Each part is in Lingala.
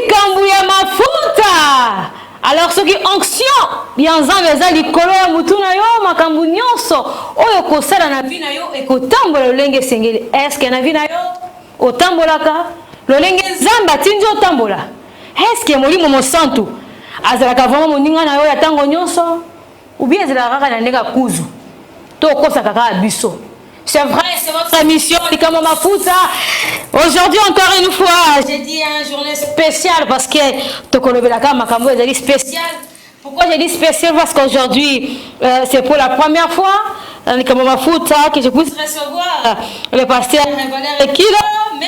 likambu ya mafuta. Alors ce qui onction yanzambe eza likolo ya mutu na yo makambu nyonso oyo kosala na vie na yo ekotambola lolenge sengeli. Est-ce que na vie na yo otambolaka lolenge nzambe atindi otambola? Est-ce que molimo mosantu azalaka vraiment moninga na yo ya tango nyonso ou bien ezalaka kaka na ndenge kuzu to okosaka kaka biso? C'est vrai, c'est votre mission, Likamo Mafuta. Aujourd'hui, encore une fois, j'ai dit une journée spéciale parce que Tokolobelaka Makambo est spécial. Pourquoi j'ai dit spécial? Parce qu'aujourd'hui, c'est pour la première fois, Likamo Mafuta, que je puisse recevoir le pasteur Valère Kilo. Mais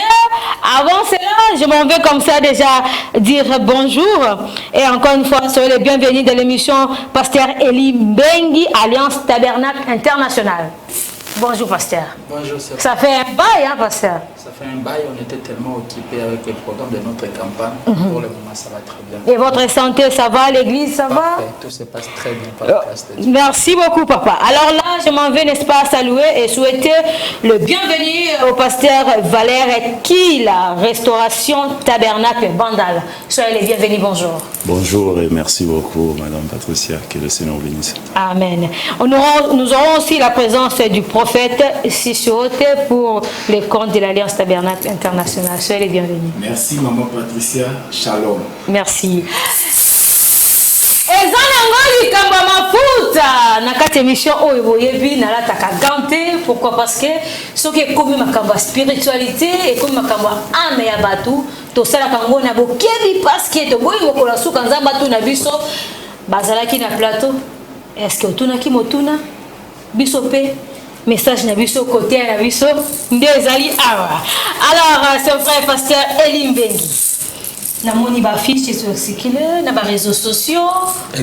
avant cela, je m'en vais comme ça déjà dire bonjour. Et encore une fois, soyez les bienvenus de l'émission Pasteur Eli Mbengi, Alliance Tabernacle Internationale. Bonjour, pasteur. Bonjour, sœur. Ça fait un bail, hein, pasteur? Ça fait un bail, on était tellement occupés avec le programme de notre campagne. Pour le moment, ça va très bien. Et votre santé, ça va? L'église, ça va? Tout se passe très bien par la grâce de Dieu. Merci beaucoup, papa. Alors là, je m'en vais, n'est-ce pas, saluer et souhaiter le bienvenu au pasteur Valère qui la restauration tabernacle Bandal. Soyez les bienvenus, bonjour. Bonjour et merci beaucoup, Madame Patricia, que le Seigneur bénisse. Amen. Nous aurons aussi la présence du prophète Sissiote pour les comptes de l'Alliance Tabernacle Internationale. Soyez les bienvenus. Merci, Maman Patricia. Shalom. Merci. Émission pourquoi? Parce que ce qui est comme ma spiritualité et comme ma âme ya batu to sala kango na bokebi parce que to boyi mokola suka nzamba tu na biso bazala ki na plateau. Est-ce que otuna ki motuna biso pe message na biso côté na biso ndezali awa. Alors c'est frère pasteur Eli Mbengi. Na moni ba fiche sur circulaire na ba réseaux sociaux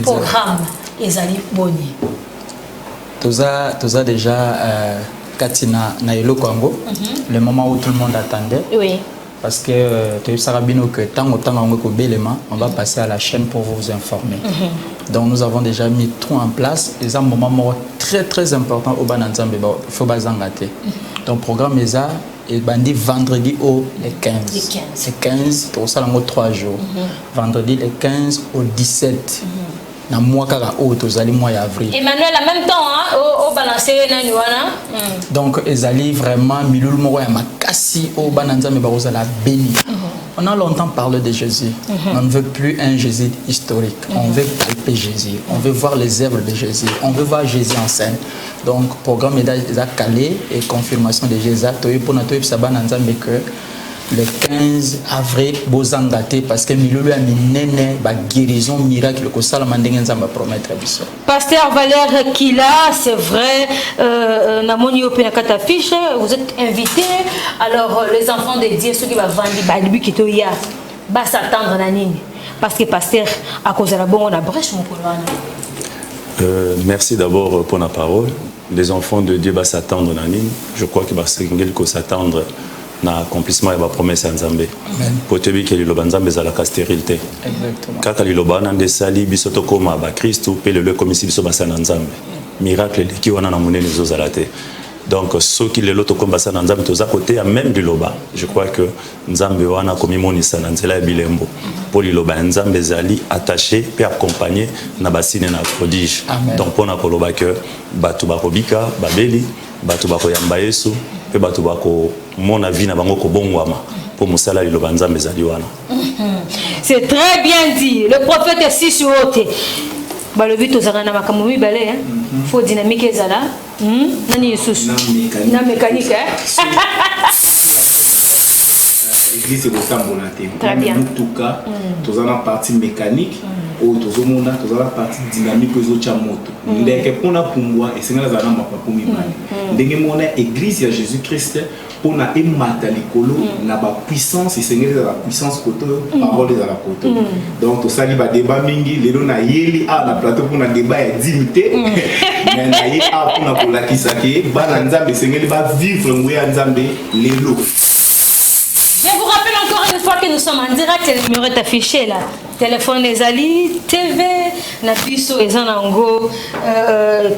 programme ezali boni. Toza déjà Katina na eloko yango le moment où tout le monde attendait. Oui. Parce que tu sais que tant on va passer à la chaîne pour vous informer. Donc nous avons déjà mis tout en place. C'est un moment très très important au Bananzambe. Il faut pas s'engager. Donc programme est bandit vendredi au 15. C'est 15 pour ça on 3 jours. Vendredi le 15 au 17. Na mois kaka o tozali mois d'avril. Emmanuel en même temps hein au balancer nani wana. Donc ezali vraiment milul moko ya makasi au bananzambe bazala béni. On a longtemps parlé de Jésus. On ne veut plus un Jésus historique. On veut palper Jésus. On veut voir les œuvres de Jésus. On veut voir Jésus en scène. Donc programme est calé et confirmation de Jésus. Pour notre sabananzambe que le 15 avril, Bozangate, parce que Milulu a mis une guérison miracle que ça, la promettre. Pasteur Valère Kila, c'est vrai, vous êtes invité. Alors, les enfants de Dieu, ceux qui vont vendre, qui va s'attendre à Nini. Parce que Pasteur, à cause de la bonne, on a brèche mon merci d'abord pour la parole. Les enfants de Dieu vont s'attendre à Nini. Je crois qu'il va s'attendre na accomplissement ya ba promesse ya Nzambe. Pour te dire que liloba Nzambe za la stérilité. Exactement. Kaka liloba na ndesali biso to koma ba Christ pe le komisi biso ba sana Nzambe. Miracle ki wana na monene zo zalate. Donc ceux qui le loto komba sana Nzambe to za côté ya même liloba. Je crois que Nzambe wana komi monisa na nzela ya bilembo. Pour liloba Nzambe zali attaché pe accompagner na basine na prodige. Donc pona koloba que batu ba kobika babeli batu ba koyamba Yesu pe batu ba ko mona vie na bango ko bongwama pour musala liloba Nzambe zali wana. C'est très bien dit. Le prophète est si sur haute. Balobi to zana makambo mibale hein. Faut dynamique ezala. Nani Yesus. Na mécanique hein. L'église est au Tambolate. Très bien. En tout cas, tous en partie mécanique ou tous en partie dynamique aux autres motos. Les pour na pumbwa et c'est là zana mapapu mibale. Ndenge mona église ya Jésus-Christ pour na emalikolo na ba puissance et Seigneur de la puissance côté parole de la côté. Donc tout ça li ba débat mingi lelo na yeli a na plateau pour na débat ya dignité. Mais na yeli a pour na kola kisake ba Nzambe Seigneur va vivre ngoya Nzambe lelo. Je vous rappelle encore une fois que nous sommes en direct, le numéro est affiché là. Téléphone des Ali, TV, Napiso et Zanango,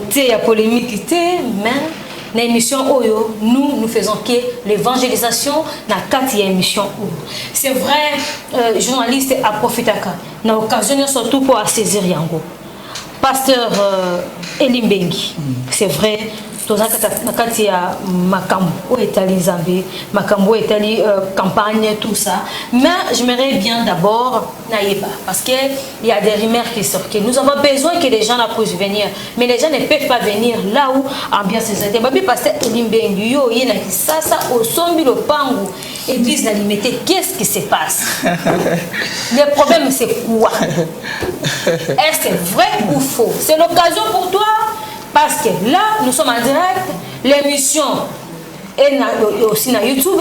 T, il y a polémique, mais na émission Oyo, nous faisons que l'évangélisation na kati ya émission Oyo. C'est vrai, journaliste à profitaka. Na occasion surtout pour saisir yango. Pasteur Elimbengi, c'est vrai. Nakati ya makambo etali Zambie, makambo etali campagne, tout ça. Mais j'aimerais bien d'abord naïba parce que il y a des rumeurs qui sortent. Nous avons besoin que les gens puissent venir, mais les gens ne peuvent pas venir là où ambiance est. Babi pasteur Elimbengi yo yena kisasa au sombi le pangu église na limité. Qu'est-ce qui se passe? Le problème c'est quoi? Est-ce que c'est vrai ou faux? C'est l'occasion pour toi. Parce que là, nous sommes en direct, l'émission est aussi sur YouTube.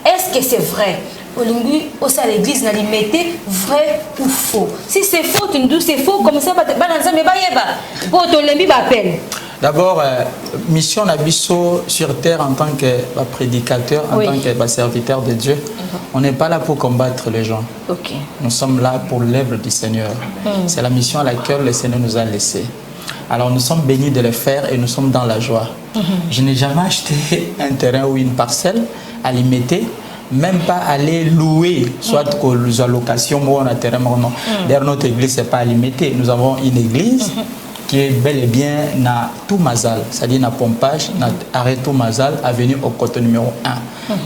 Est-ce que c'est vrai? Au sein de l'église, n'a limité vrai ou faux? Si c'est faux, tu nous dis c'est faux, comme ça, pour te l'envie d'appel. D'abord, mission Nabiso sur terre en tant que prédicateur, en tant que serviteur de Dieu. On n'est pas là pour combattre les gens. Nous sommes là pour l'œuvre du Seigneur. C'est la mission à laquelle le Seigneur nous a laissés. Alors nous sommes bénis de le faire et nous sommes dans la joie. Je n'ai jamais acheté un terrain ou une parcelle à limiter, même pas aller louer, soit que la location ou un terrain. D'ailleurs, notre église, ce n'est pas à limiter. Nous avons une église qui est bel et bien na Toumazal, c'est-à-dire na Pompage, na arrêt Toumazal, avenue au côté numéro 1.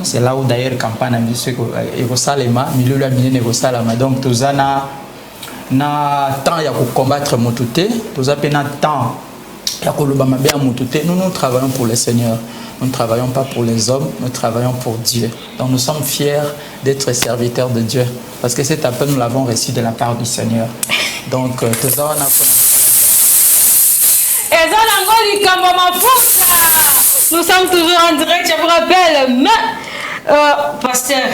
C'est là où d'ailleurs campagne a mis ce que Evosalema, milieu la mine Evosalema. Donc tout ça na temps ya combattre motute, tout ça na temps ya kolobama bien motute. Nous travaillons pour le Seigneur. Nous ne travaillons pas pour les hommes, nous travaillons pour Dieu. Donc nous sommes fiers d'être serviteurs de Dieu. Parce que cet appel, nous l'avons reçu de la part du Seigneur. Donc tout ça on a nous sommes toujours en direct, je vous rappelle, mais pasteur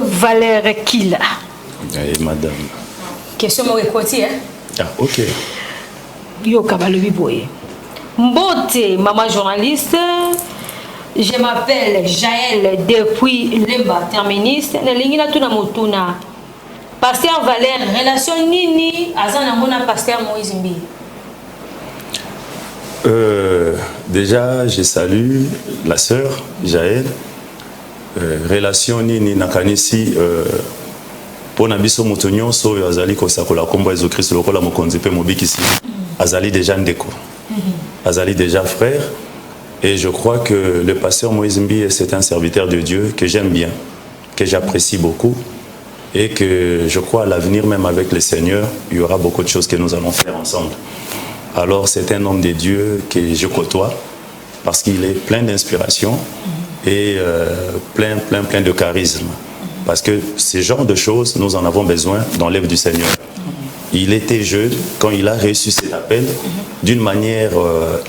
Valère Kila. Et madame. Question moi écoutez hein. Ah OK. Yo kabalobi boye. Mbote maman journaliste, je m'appelle Jaël depuis Lemba terministe, na lingina tuna motuna. Pasteur Valère, relation nini azana mona pasteur Moïse Mbi? Déjà, je salue la sœur Jaël. Relation nini nakanisi pour nabiso motonyo so azali ko sakola kombo Jésus Christ lokola mokonzi pe mobikisi azali déjà ndeko. Azali déjà frère et je crois que le pasteur Moïse Mbi c'est un serviteur de Dieu que j'aime bien, que j'apprécie beaucoup et que je crois à l'avenir même avec le Seigneur, il y aura beaucoup de choses que nous allons faire ensemble. Alors c'est un homme de Dieu que je côtoie parce qu'il est plein d'inspiration et plein de charisme. Parce que ce genre de choses, nous en avons besoin dans l'œuvre du Seigneur. Il était jeune quand il a reçu cet appel d'une manière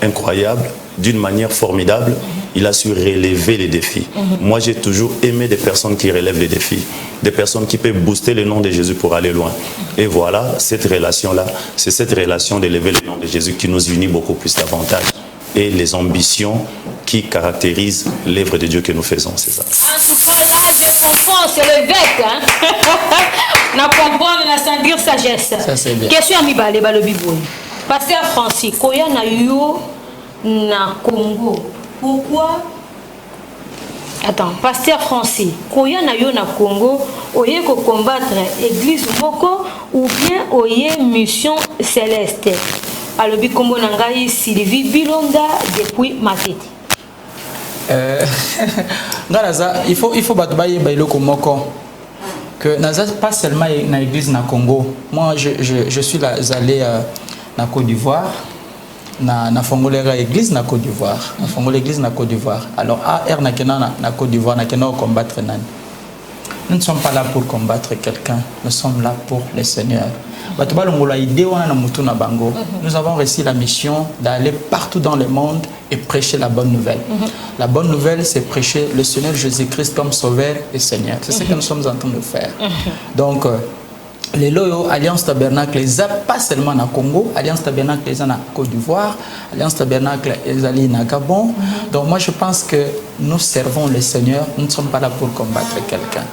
incroyable, d'une manière formidable. Il a su relever les défis. Moi, j'ai toujours aimé des personnes qui relèvent les défis, des personnes qui peuvent booster le nom de Jésus pour aller loin. Et voilà, cette relation-là, c'est cette relation d'élever le nom de Jésus qui nous unit beaucoup plus davantage. Et les ambitions qui caractérisent l'œuvre de Dieu que nous faisons, c'est ça. En tout cas, là, je comprends, c'est le vec. Hein? On comprend, on a sentir sagesse. Ça, c'est bien. Question à Mibale, Balobiboy. Pasteur Francis, Koya na yo na Congo. Pourquoi? Attends, Pasteur Francis, Koya na yo na Congo, oye ko combattre église moko ou bien oye mission céleste. Alobi kombo nangai Sylvie Bilonda depuis Matete. Il faut battre bailoko moko que naza pas seulement na église na Congo. Moi je suis allé na Côte d'Ivoire. Na fongolera église na Côte d'Ivoire. Na fongola église na Côte d'Ivoire. Alors AR na kena na Côte d'Ivoire na kena combattre nani. Nous ne sommes pas là pour combattre quelqu'un, nous sommes là pour le Seigneur. Nous avons reçu la mission d'aller partout dans le monde et prêcher la bonne nouvelle. La bonne nouvelle, c'est prêcher le Seigneur Jésus-Christ comme Sauveur et Seigneur. C'est ce que nous sommes en train de faire. Donc, les Loyo, Alliance Tabernacle, pas seulement na Congo, Alliance Tabernacle, les na Côte d'Ivoire, Alliance Tabernacle, les alliés na Gabon. Donc, moi, je pense que nous servons le Seigneur, nous ne sommes pas là pour combattre quelqu'un.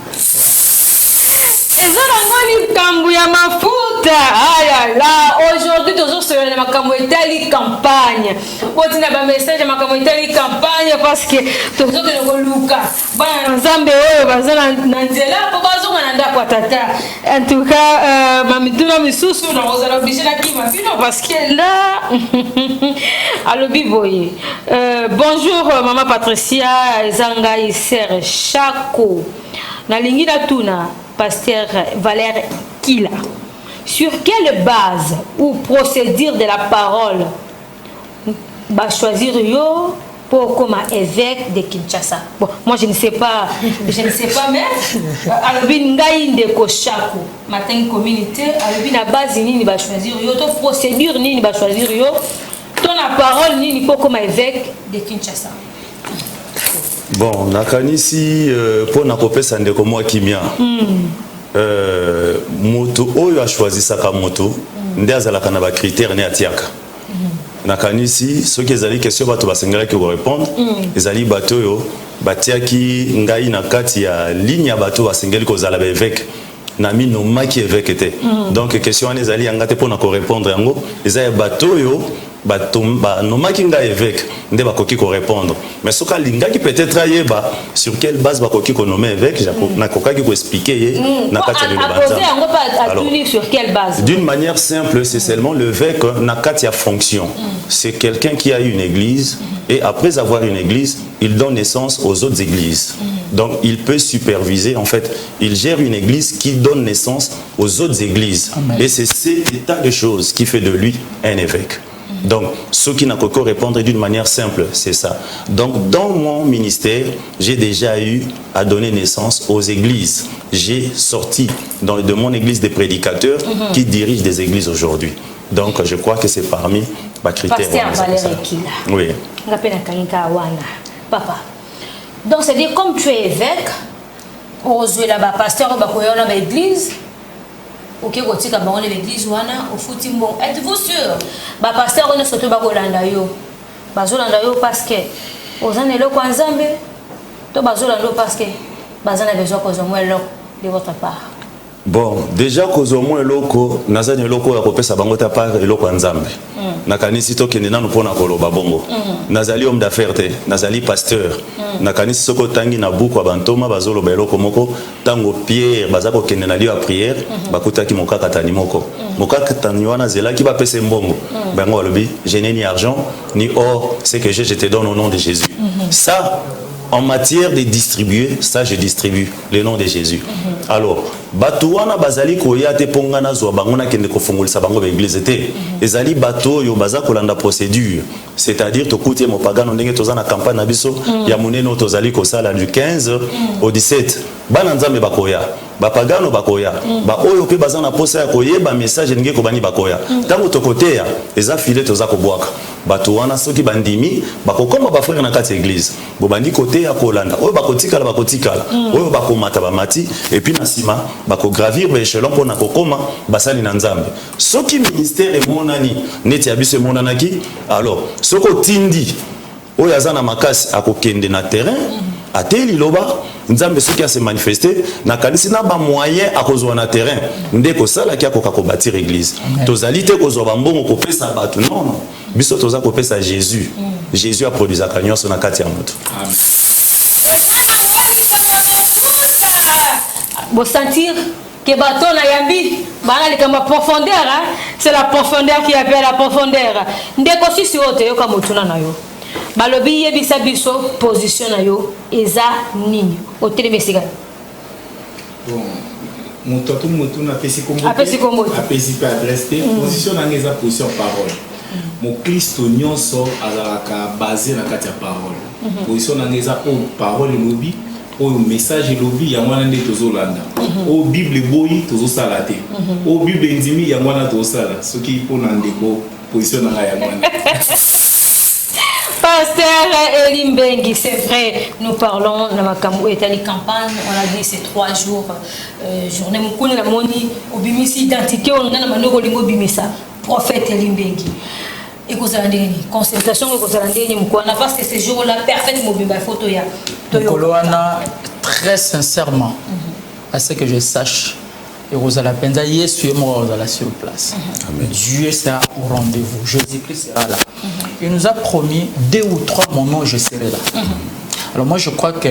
Ezora ngoni kambu ya mafuta Ah là là, aujourd'hui, toujours sur la Makamouetali campagne. Quand on a un message de Makamouetali campagne, parce que toujours que nous Luka, Nzambe, Nanzela, en tout cas, Mamituna Misusu, on a obligé la Kima, parce que là, allo Biboye. Bonjour, Maman Patricia, Zanga, Isser, Chako, Nalingina Tuna, Pasteur Valère Kila. Sur quelle base ou procédure de la parole va choisir yo pour comme évêque de Kinshasa? Bon, moi je ne sais pas, mais alors ngai ndeko Chako matin communauté alors na base ni va choisir yo, to procédure ni va choisir yo, ton la parole ni pour comme évêque de Kinshasa. Bon, nakanisi pour na kopesa ndeko moi kimia. Moto oyo a choisi saka moto nde azalaka na ba critères ne atiaka nakanisi soki ezali question bato basengela ki répondre ezali bato yo batiaki ngai na kati ya ligne ya bato basengeli kozala ba évêque na mino maki évêque était donc question ane ezali yanga te pona ko répondre yango ezali bato yo batomba nomaki nga évêque nde bakoki ko répondre mais soka lingaki peut-être ayeba sur quelle base bakoki ko nommer évêque na kokaki ko expliquer ye na kati ya banza alors sur quelle base d'une manière simple c'est seulement l'évêque na kati ya fonction c'est quelqu'un qui a une église et après avoir une église il donne naissance aux autres églises donc il peut superviser en fait il gère une église qui donne naissance aux autres églises. Amen. Et c'est cet état de choses qui fait de lui un évêque. Donc, ce qui n'a qu'à répondre d'une manière simple, c'est ça. Donc, dans mon ministère, j'ai déjà eu à donner naissance aux églises. J'ai sorti de mon église des prédicateurs qui dirigent des églises aujourd'hui. Donc, je crois que c'est parmi les critères. Pasteur Valérie Kila. Oui. Papa. Donc, c'est-à-dire, comme tu es évêque, on est là-bas, pasteur, on est dans l'église. Ok, quand tu es dans l'église, êtes-vous sûr? Bah pasteur, on est surtout bagolanda yo. Bazolanda yo parce que aux années là quand Nzambe, to bazolanda parce que bazana besoin qu'on soit là de votre part. Bon, déjà cause au moins loko, nazani loko ya kopesa bango ta part eloko Nzambe. Nakanisi to kende nanu pona koloba bongo. Nazali homme d'affaires te, nazali pasteur. Nakanisi soko tangi na buku abantoma bazolo ba eloko moko tango Pierre bazako kende na lieu à prière, bakutaki mokaka tani moko. Mokaka tani wana zela ki ba pese mbongo. Bango alobi, je n'ai ni argent ni or, c'est que je te donne au nom de Jésus. Ça en matière de distribuer, ça je distribue le nom de Jésus. Alors, batouana bazali koya te pongana zo bangona kende ko fongolisa bango ba église te. Ezali bato yo baza kolanda procédure. C'est-à-dire to kutie mopagano ndenge toza na campagne na biso ya muneno tozali ko sala du 15 au 17. Bana nzambe bakoya. Bapagano bakoya. Ba oyo pe baza na posa ya koyeba message ndenge ko bani bakoya. Tango tokoteya eza filet toza ko bwaka. Bato wana soki bandimi bakokoma ba frère na kati église. Bo bandi côté ya kolanda. Oyo bakotikala bakotikala. Oyo bakomata bamati et puis na sima bako gravir ba échelon pona kokoma basali na nzambe. Soki ministère e monani neti abiso monanaki alors soko tindi oyo azana makasi akokende na terrain ateli loba nzambe soki a se manifester na kanisi na ba moyen akozwa na terrain ndeko sala ki akoka ko bâtir église tozali te kozwa ba mbongo ko pesa bato non biso toza ko pesa Jésus Jésus a produit akanyonso na kati ya moto. Amen. Bon sentir que bateau na yambi bana likamba profondeur c'est la profondeur qui appelle la profondeur ndeko sisi wote yo kama mutuna na yo balobi yebisa biso position na yo eza nini oteleme siga bon moto tout mutuna pesi kombo apesi pe adresse position na ngeza position parole mon Christo nyonso azalaka basé na kati ya parole position na ngeza o parole lobi au message lobby ya mwana nde tozolanda au bible boyi tozosala te au bible ndimi ya mwana tozosala soki pona ndeko position na ya mwana. Pasteur Elimbengi, c'est vrai, nous parlons de la campagne, on a dit ces 3 jours, journée mukuni la moni, obimisi identité, on a na manoko lingo bimisa, prophète Elimbengi. Et que vous avez une consultation, que vous avez une parce que ces jours-là, parfait, mobile photo ya. Très sincèrement, à ce que je sache, et Rosala Penza, Yesu et moi Rosala sur place. Amen. Dieu sera au rendez-vous. Jésus-Christ sera là. Il nous a promis 2 ou 3 mon nom, je serai là. Alors moi je crois que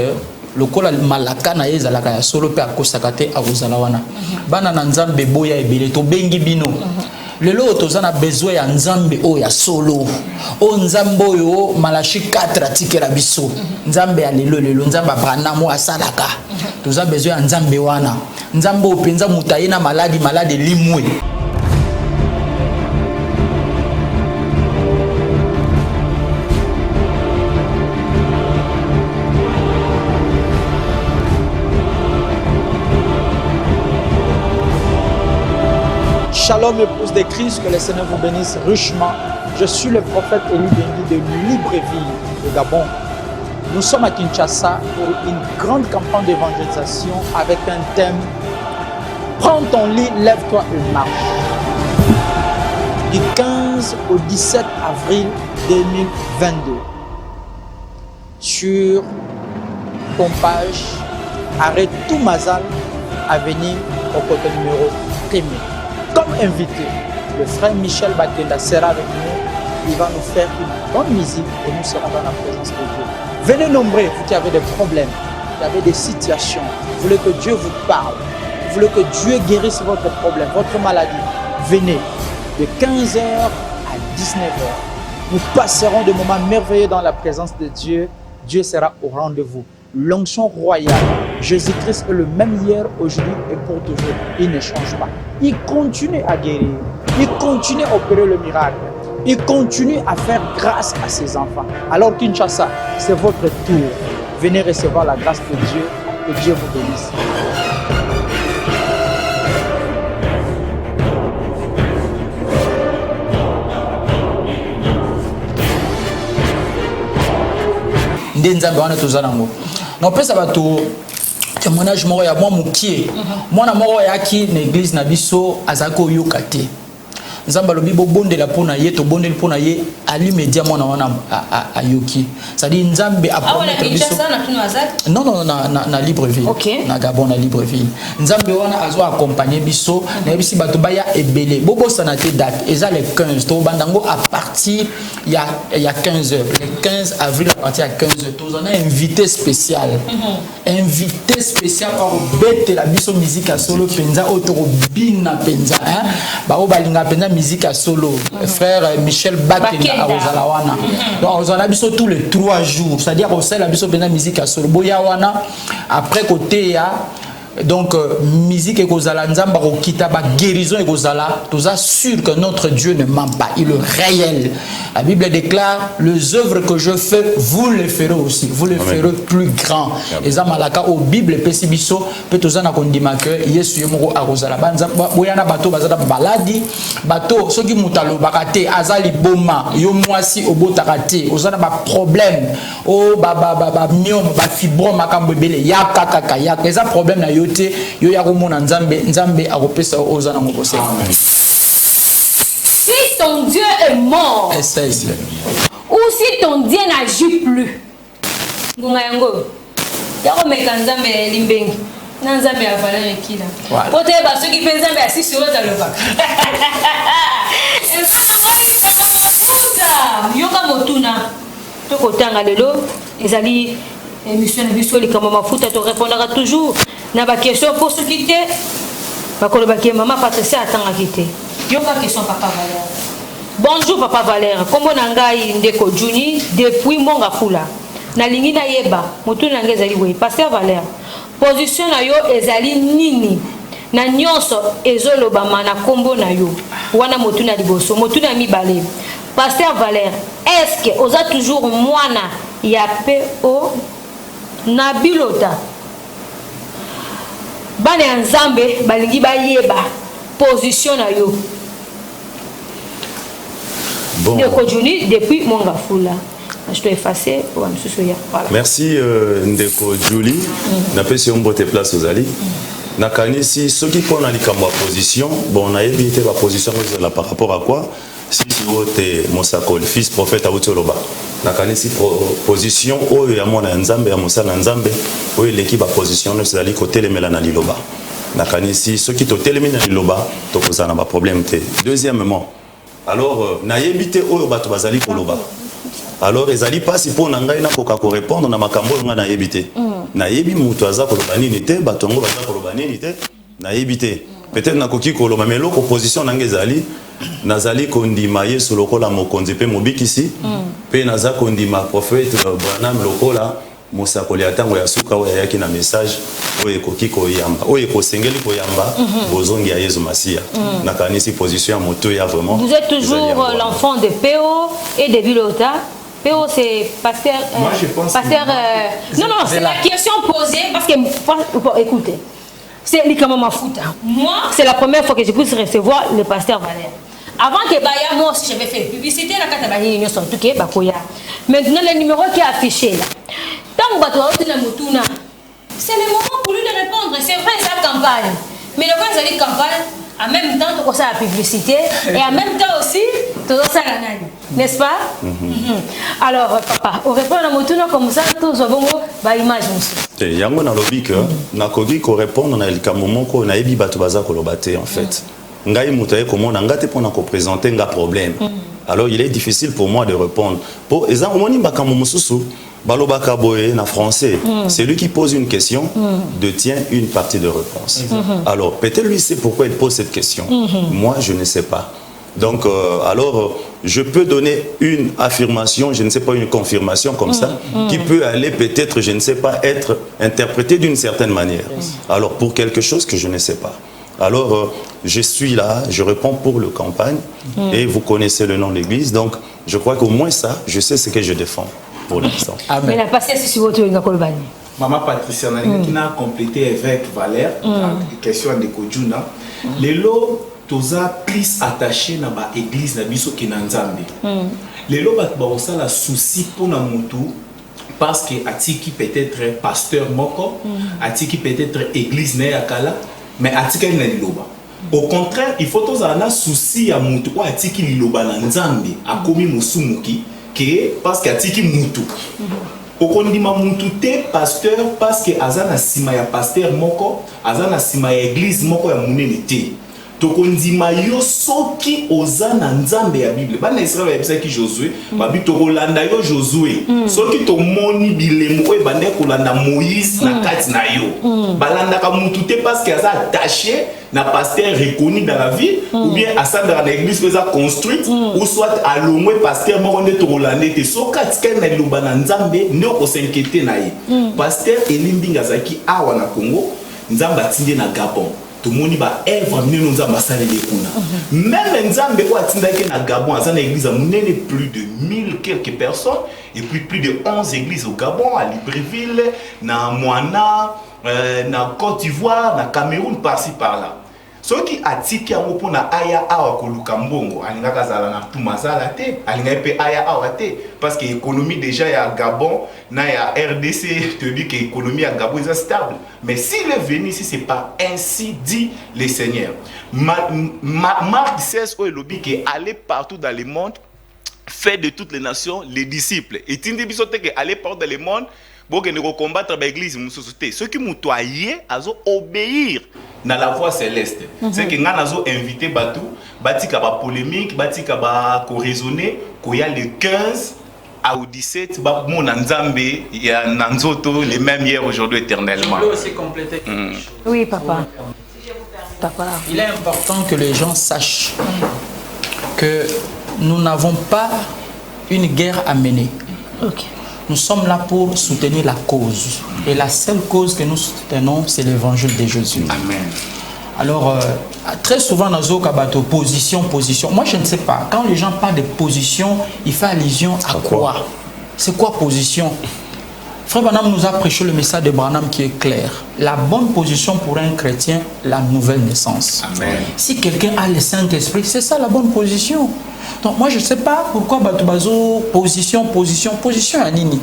le col malaka na ezalaka ya solo pe akosakate a Rosala wana. Bana na nzambe boya ebele to bengi bino. Lelo tozana besoin ya nzambe o ya solo. O nzambe oyo Malachi 4 atikela biso. Nzambe ya lelo nzamba brana mo asalaka. Toza besoin ya nzambe wana. Nzambe openza mutaye na malade limwe. Shalom, épouse de Christ, que le Seigneur vous bénisse richement. Je suis le prophète Élie Bengi de Libreville, au Gabon. Nous sommes à Kinshasa pour une grande campagne d'évangélisation avec un thème « Prends ton lit, lève-toi et marche ». Du 15 au 17 avril 2022. Sur Pompage, arrêt Toumazal, avenue au côté numéro 1er. Comme invité, le frère Michel Bakenda sera avec nous. Il va nous faire une bonne musique et nous serons dans la présence de Dieu. Venez nombreux, vous qui avez des problèmes, vous avez des situations, vous voulez que Dieu vous parle, vous voulez que Dieu guérisse votre problème, votre maladie. Venez de 15h à 19h. Nous passerons des moments merveilleux dans la présence de Dieu. Dieu sera au rendez-vous. L'onction royale, Jésus-Christ est le même hier, aujourd'hui et pour toujours. Il ne change pas. Il continue à guérir. Il continue à opérer le miracle. Il continue à faire grâce à ses enfants. Alors Kinshasa, c'est votre tour. Venez recevoir la grâce de Dieu. Que Dieu vous bénisse. Ndenzambe wana tozanango. Na pesa bato témoignage moko ya mwa mukie. Mwana moko yaki na église na biso azako yoka te. Nzamba lobi bo bondela pona ye to bondela pona ye ali media mwana wana ayoki. C'est-à-dire nzambe a promettre biso. Non na Libreville. Okay. Na Gabon na Libreville. Nzambe wana azo accompagner biso na bisi bato baya ebele. Bobo sana te date eza le 15 to bandango à partir il y a 15 heures. Le 15 avril à partir de 15 heures. Tous on a invité spécial. Invité spécial au bête la biso musique à solo penza autoro bina penza hein. Ba o balinga penza musique à solo. Frère Michel Bakenda à Ozalawana. Donc on a biso tous les 3 jours. C'est-à-dire au la biso penza musique à solo. Boya wana après côté ya donc musique et kozala nzamba ko kita ba guérison et kozala tous sûr que notre Dieu ne ment pas, il est réel. La Bible déclare les œuvres que je fais vous les ferez aussi, vous les ferez plus grand. Et ça malaka au Bible pesi biso pe tozana kondima que Yesu yemoko a kozala banza boyana bato bazala baladi bato soki mutalo bakate azali boma yo mwasi obotakate ozana ba problème o ba myome ba fibrome makambo ebele ya kaka ya eza problème na yo yo ya komona nzambe akopesa ozana ngobose. Si ton Dieu est mort ou si ton Dieu n'agit plus ngonga yango yako meka nzambe limbengi na nzambe ya valeur ekila pote ba soki pe nzambe asisi ota lobaka yoka motuna tokotanga lelo ezali émission na biso likama mafuta to répondra toujours na ba question pour se quitter bakolo bakie maman Patricia atanga kité yoka question papa Valère. Bonjour papa Valère, kombo na ngai ndeko Juni depuis Monga Fula na lingi na yeba motu na ngai ezali we pasteur Valère position na yo ezali nini na nyonso ezoloba mana kombo na yo wana motu na liboso motu na mibale pasteur Valère, est-ce que oza toujours mwana ya PO na bilota bana ya nzambe balingi bayeba position na yo? Bon. Ndeko Juni depuis Monga Fula. Je dois effacer pour me soucier. Voilà. Merci Ndeko Julie. Na pesi ombote place aux ali. Na kanisi ceux qui prennent likambo position, bon na évité la position par rapport à quoi? Si wote Mosakol fils prophète a utoloba. Na kanisi position oyo ya mwana nzambe ya mosala nzambe oyo l'équipe a position nous ali côté les melana liloba. nakanisi soki totelemi na liloba tokozala na problème te. Deuxièmement, alors nayebi te oyo bato bazali koloba. Alors ezali pasi po na ngai nakoka ko répondre na makambo nga nayebi te. Nayebi mutu aza koloba nini te, bato ngo baza koloba nini te, nayebi te. Peut-être nakoki koloba mais loko position na ngai ezali nazali kondima Yesu lokola mokonzi pe mobikisi pe naza kondima prophète Branham lokola mosakoli atango ya suka oyo yaki na message oyo ekoki koyamba oyo ekosengeli koyamba bozongi ya Yesu Masia nakanisi position ya moto ya vraiment. Vous êtes toujours l'enfant de Péo et de Bilota. Péo c'est pasteur. Moi je pense pasteur. Non non, c'est la question posée parce que écoutez. C'est l'Ikama Fouta. Moi, c'est la première fois que je puisse recevoir le pasteur Valère. Avant que Baya, moi aussi j'avais fait publicité, la carte Baya, sont tout qui Bakoya. Maintenant, le numéro qui est affiché là. Tant que c'est le moment pour lui de répondre. C'est vrai, c'est la campagne. Mais le quand c'est la campagne, en même temps, tu as la publicité et en même temps aussi, tu as ça la nani. N'est-ce pas? Alors, papa, on répond à Motuna comme ça, tous avons une image. Yango na lobby que nakoki ko répondre na elika momoko na yebi bato baza kolobate en fait. Ngai mutaye comment na ngate pona ko présenter nga problème. Alors il est difficile pour moi de répondre. Pour exemple moni makambo mususu balobaka boye na français. C'est lui qui pose une question détient une partie de réponse. Alors peut-être lui sait pourquoi il pose cette question. Moi je ne sais pas. Donc, alors, je peux donner une affirmation, je ne sais pas, une confirmation comme ça, qui peut aller peut-être, je ne sais pas, être interprétée d'une certaine manière. Alors, pour quelque chose que je ne sais pas. Alors, je suis là, je réponds pour le campagne, et vous connaissez le nom de l'église, donc je crois qu'au moins ça, je sais ce que je défends pour l'instant. Mais la patience, c'est votre Kolbani. Maman Patricia, qui a complété avec Valère, la question de Kodjuna, les lots, toza plus attaché na ba église na biso ke na Nzambe. Lelo bat ba osala souci pour na mutu parce que atiki peut-être pasteur moko, atiki peut-être église na yakala, mais atika na liloba. Au contraire, il faut toza na souci ya mutu o atiki liloba na Nzambe akomi musumuki ke parce que atiki mutu. Okondima mutu te pasteur parce que azana sima ya pasteur moko, azana sima ya église moko ya munene te. Tokondima yo soki ozana Nzambe ya Bible. Bana Israël ya ki Josué, babi tokolanda yo Josué. Soki to moni bilemo e bande kolanda Moïse na kati na yo. Balanda ka mutu te parce que aza attaché na pasteur reconnu dans la ville ou bien asanda na église que ça construite ou soit alongwe pasteur moko nde tokolande te. Soka tika na loba na Nzambe ne ko s'inquiéter na ye. Pasteur Elimbinga zaki awa na Congo, Nzamba tinde na Gabon. Tout le monde va œuvre nous même Nzambe ko atindaki na Gabon à église a plus de 1000 quelques personnes et puis plus de 11 églises au Gabon, à Libreville, na Moana, na Côte d'Ivoire, na Cameroun par-ci par-là. Ce qui atiki yango pona aya awa koluka mbongo alinga kazala na tumazala te alinga pe aya awa te parce que l'économie déjà ya Gabon na ya RDC te dit que l'économie à Gabon est stable, mais s'il est venu ici c'est pas ainsi dit le Seigneur. Marc 16 où il dit que aller partout dans le monde, fait de toutes les nations les disciples et tindi bisote que aller partout dans le monde pour que nous combattre l'église mususuté ceux qui mutoyer azo obéir dans la voie céleste. C'est que nous avons invité Batou, Batika ba polémique, Batika ba ko raisonner, qu'il y a le 15 au 17, mon Nzambe, il y a Nanzoto, les mêmes hier, aujourd'hui, éternellement. Je peux aussi compléter. Oui, papa. Il est important que les gens sachent que nous n'avons pas une guerre à mener. Nous sommes là pour soutenir la cause. Et la seule cause que nous soutenons, c'est l'évangile de Jésus. Amen. Alors, très souvent, dans nos position. Moi, je ne sais pas. Quand les gens parlent de position, il fait allusion à quoi? C'est quoi position? Frère Branham nous a prêché le message de Branham qui est clair. La bonne position pour un chrétien, la nouvelle naissance. Amen. Si quelqu'un a le Saint-Esprit, c'est ça la bonne position. Donc moi je ne sais pas pourquoi Batubazo, position à Nini.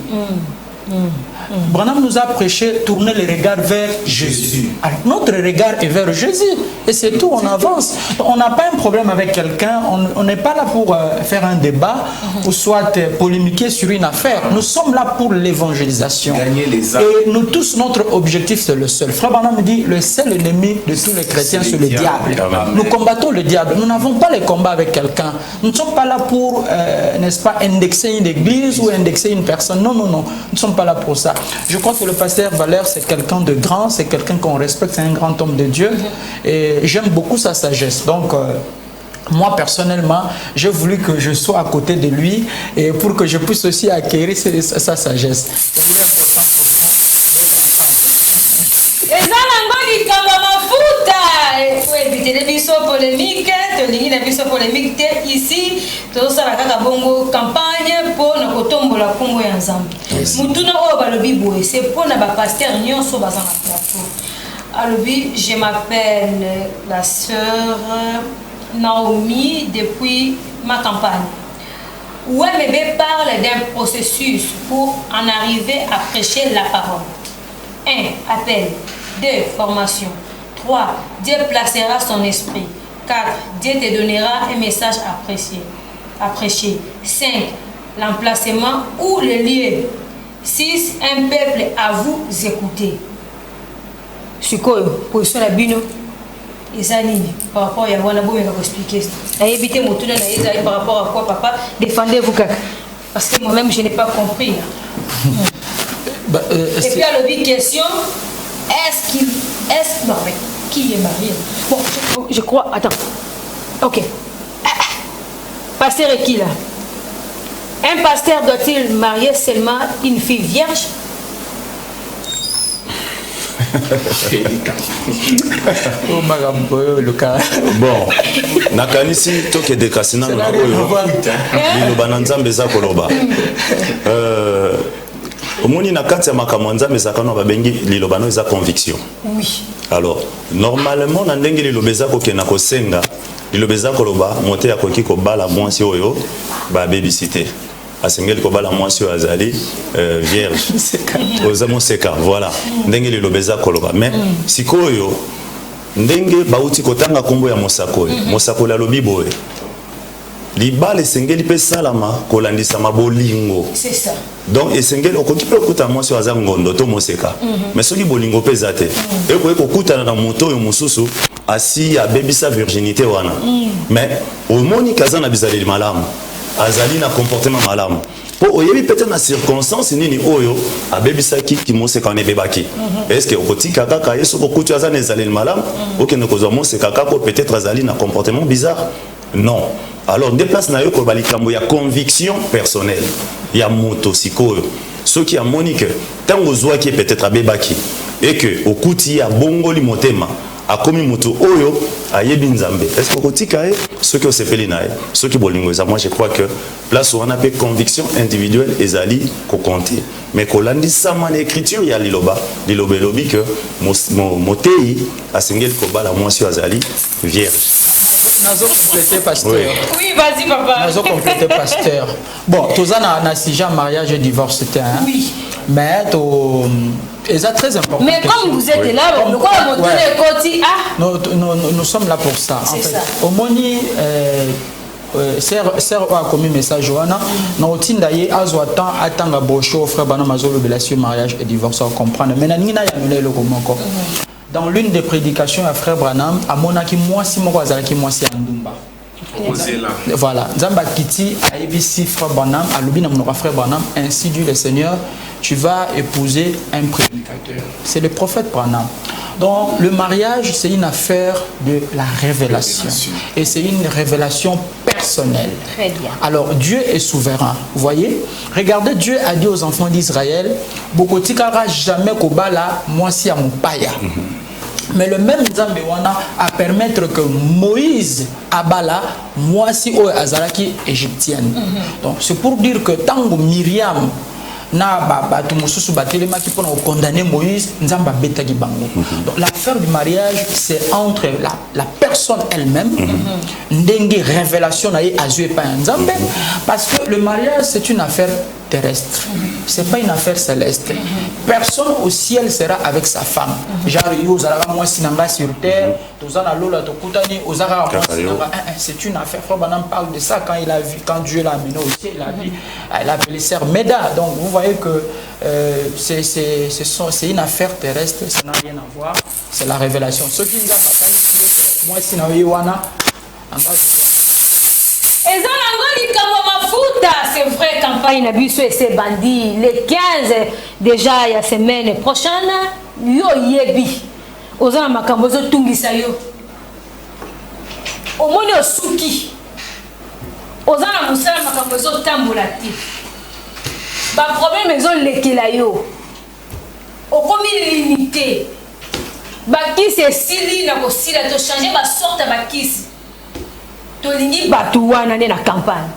Branham nous a prêché tourner le regard vers Jésus. Alors, notre regard est vers Jésus. Et c'est tout, on avance. On n'a pas un problème avec quelqu'un. On n'est pas là pour faire un débat ou soit polémiquer sur une affaire. Nous sommes là pour l'évangélisation. Gagner les âmes. Et nous tous, notre objectif, c'est le seul. Frère Branham dit, le seul ennemi de tous les chrétiens, c'est le diable. Nous combattons le diable. Nous n'avons pas les combats avec quelqu'un. Nous ne sommes pas là pour, n'est-ce pas, indexer une église ou indexer une personne. Non, non, non. Nous ne sommes pas là pour ça. Je crois que le pasteur Valère, c'est quelqu'un de grand, c'est quelqu'un qu'on respecte, c'est un grand homme de Dieu. Et j'aime beaucoup sa sagesse. Donc, moi, personnellement, j'ai voulu que je sois à côté de lui et pour que je puisse aussi acquérir sa sagesse. Ici, tout ça la bongo campagne pour nous kotombola Congo ya Nzambe. Mutuna o balobi boye, c'est pour na ba pasteur nyonso bazana plateau. Alobi, je m'appelle la sœur Naomi depuis ma campagne. Ouais, bébé parle d'un processus pour en arriver à prêcher la parole. 1. Appel. 2. Formation. 3. Dieu placera son esprit. 4. Dieu te donnera un message à prêcher. 5. L'emplacement ou le lieu. 6. Un peuple à vous écouter. C'est quoi position la bino? Par rapport à Yawana Boum, il va expliquer. Évitez mon tour par rapport à quoi, papa? Défendez-vous, parce que moi-même, je n'ai pas compris. Et puis, à l'objet question, non, mais qui est marié? Bon, je crois, attends. Ok. Pasteur est qui là? Un pasteur doit-il marier seulement une fille vierge? Bon, nakanisi toke de kasina na oyo liloba na Nzambe za koloba. Omoni na kati ya makambo Nzambe ezaka na babengi liloba no eza conviction. Oui. Alors, normalement na ndenge liloba eza kokena kosenga, liloba eza koloba mote ya koki kobala mwasi oyo ba babysité. Asengeli kobala mwasi oyo azali vierge. Oza moseka, voilà. Ndenge liloba eza koloba. Mais sikoyo ndenge bauti kotanga kombo ya mosako mosako la lobi boye libala esengeli pe salama kolandisa mabolingo. C'est ça. Donc esengeli okoki pe okuta mwasi aza ngondo to moseka mais soki bolingo pe zate eko okutana na moto yo mususu asi abebisa virginité wana mais omoni kaza na bizaleli malamu azali na comportement malamu po oyebi peut-être na circonstance nini oyo abebisaki kimoseka ne bebaki est-ce que okotika kaka yeso kokutu aza na ezaleli malamu okende kozwa moseka kaka peut-être azali na comportement bizarre non. Alors déplace na yo ko balikambo ya conviction personnelle ya moto sikoyo soki ya monique tango zwa ki peut-être abebaki et que okuti ya bongoli motema akomi moto oyo ayebi Nzambe est-ce que okotika soki osepeli na soki bolingo eza moi je crois que place où on appelle conviction individuelle ezali ko compter mais kolandi sama na écriture ya liloba lobi que motei asengeli ko bala mwasi azali vierge. Nazo compléter pasteur. Oui, vas-y papa. Nazo compléter pasteur. Bon, tous na sija mariage et divorce c'était hein. Oui. Mais c'est très important. Mais comme vous êtes là, pourquoi vous côté nous sommes là pour ça. C'est en fait, ça. au moni sœur a commis message wana na otinda ye azwatan atanga bosho frère bana mazolo belation mariage et divorce on comprendre mais na nina ya nulelo komoko. Dans l'une des prédications à frère Branham, à monaki mwasi moko azalaki mwasi ya ndumba. Voilà, Nzamba Kiti a évisé frère Branham, à l'obina mon frère Branham, ainsi dit le Seigneur, tu vas épouser un prédicateur. C'est le prophète Branham. Donc le mariage, c'est une affaire de la révélation. Et c'est une révélation personnelle. Très bien. Alors Dieu est souverain. Vous voyez? Regardez, Dieu a dit aux enfants d'Israël, Bokotikara jamais kobala, moi si à mon paya. Mais le même Nzambe wana a permettre que Moïse abala moi si o azalaki égyptienne. Donc c'est pour dire que tango Myriam na batu mususu batelema qui pour condamner Moïse Nzamba betaki bango. Donc l'affaire du mariage c'est entre la personne elle-même ndenge révélation na azue pa Nzambe parce que le mariage c'est une affaire terrestre. C'est pas une affaire céleste. Personne au ciel sera avec sa femme. Genre, sur terre, c'est une affaire. Frère Branham parle de ça quand Dieu l'a amené au ciel. Il a appelé Sœur Méda. Donc vous voyez que c'est une affaire terrestre, ça n'a rien à voir. C'est la révélation. Ce qui nous a moi, si c'est vrai, campagne Nabiso et ses bandits. Les 15 déjà, il y a semaine prochaine, yo yebi. Ozana makambozo tungisa yo. Omoni osuki. Ozana musala makambozo tambulati. Ba problème ezo lekela yo. Okomi limité. Bakisi esili na kosila to changer ba sorte bakisi. To lingi batu wana na campagne.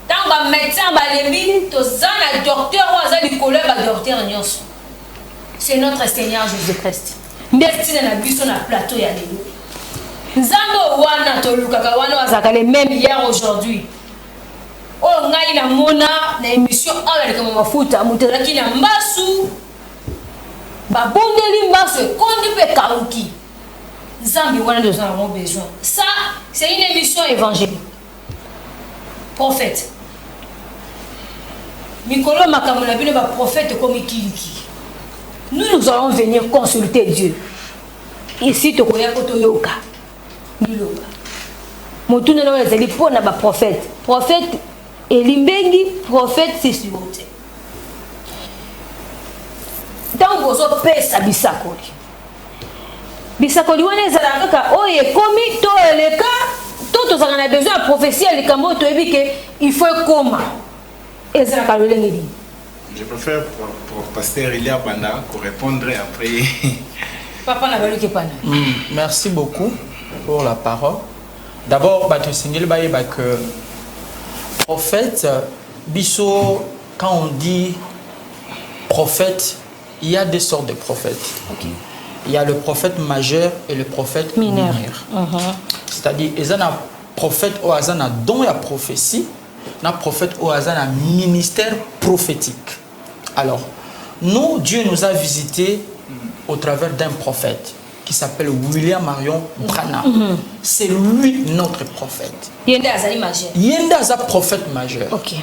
Tant ba médecin ba lembi to zana docteur ou azali collègue ba docteur nyonso. C'est notre Seigneur Jésus-Christ. Ndesti na biso na plateau ya lelo. Nzambo wana to lukaka wana wazaka les mêmes hier aujourd'hui. Oh ngai na mona na émission ala de mafuta mutelaki na mbasu. Babondeli mbasu kondi pe kauki. Zambi wana nous avons besoin. Ça, c'est une émission évangélique. Prophète. Mikolo makamona bino ba prophète comme Kiliki. Nous allons venir consulter Dieu. Ici to koya ko to yoka. Biloba. Motuna no ezali pona ba prophète. Prophète elimbengi, prophète sisuote. Tant bozo pesa bisakoli. Bisakoli wana ezala kaka oye komi to eleka to tozanga na besoin de prophétie eleka mo to ebike il faut koma ezala ka lolengeli. Je préfère pour pasteur Elia Banda pour répondre après. Papa na baluki pana. Merci beaucoup pour la parole. D'abord bato singeli bayeba que prophète biso quand on dit prophète, il y a des sortes de prophètes. Okay. Il y a le prophète majeur et le prophète mineur. C'est-à-dire, il y a un prophète au hasard don la prophétie, un prophète au hasard un ministère prophétique. Alors, nous, Dieu nous a visités au travers d'un prophète qui s'appelle William Marion Branham. C'est lui notre prophète. Yenda Azali majeur. Yenda Azali prophète majeur. Okay.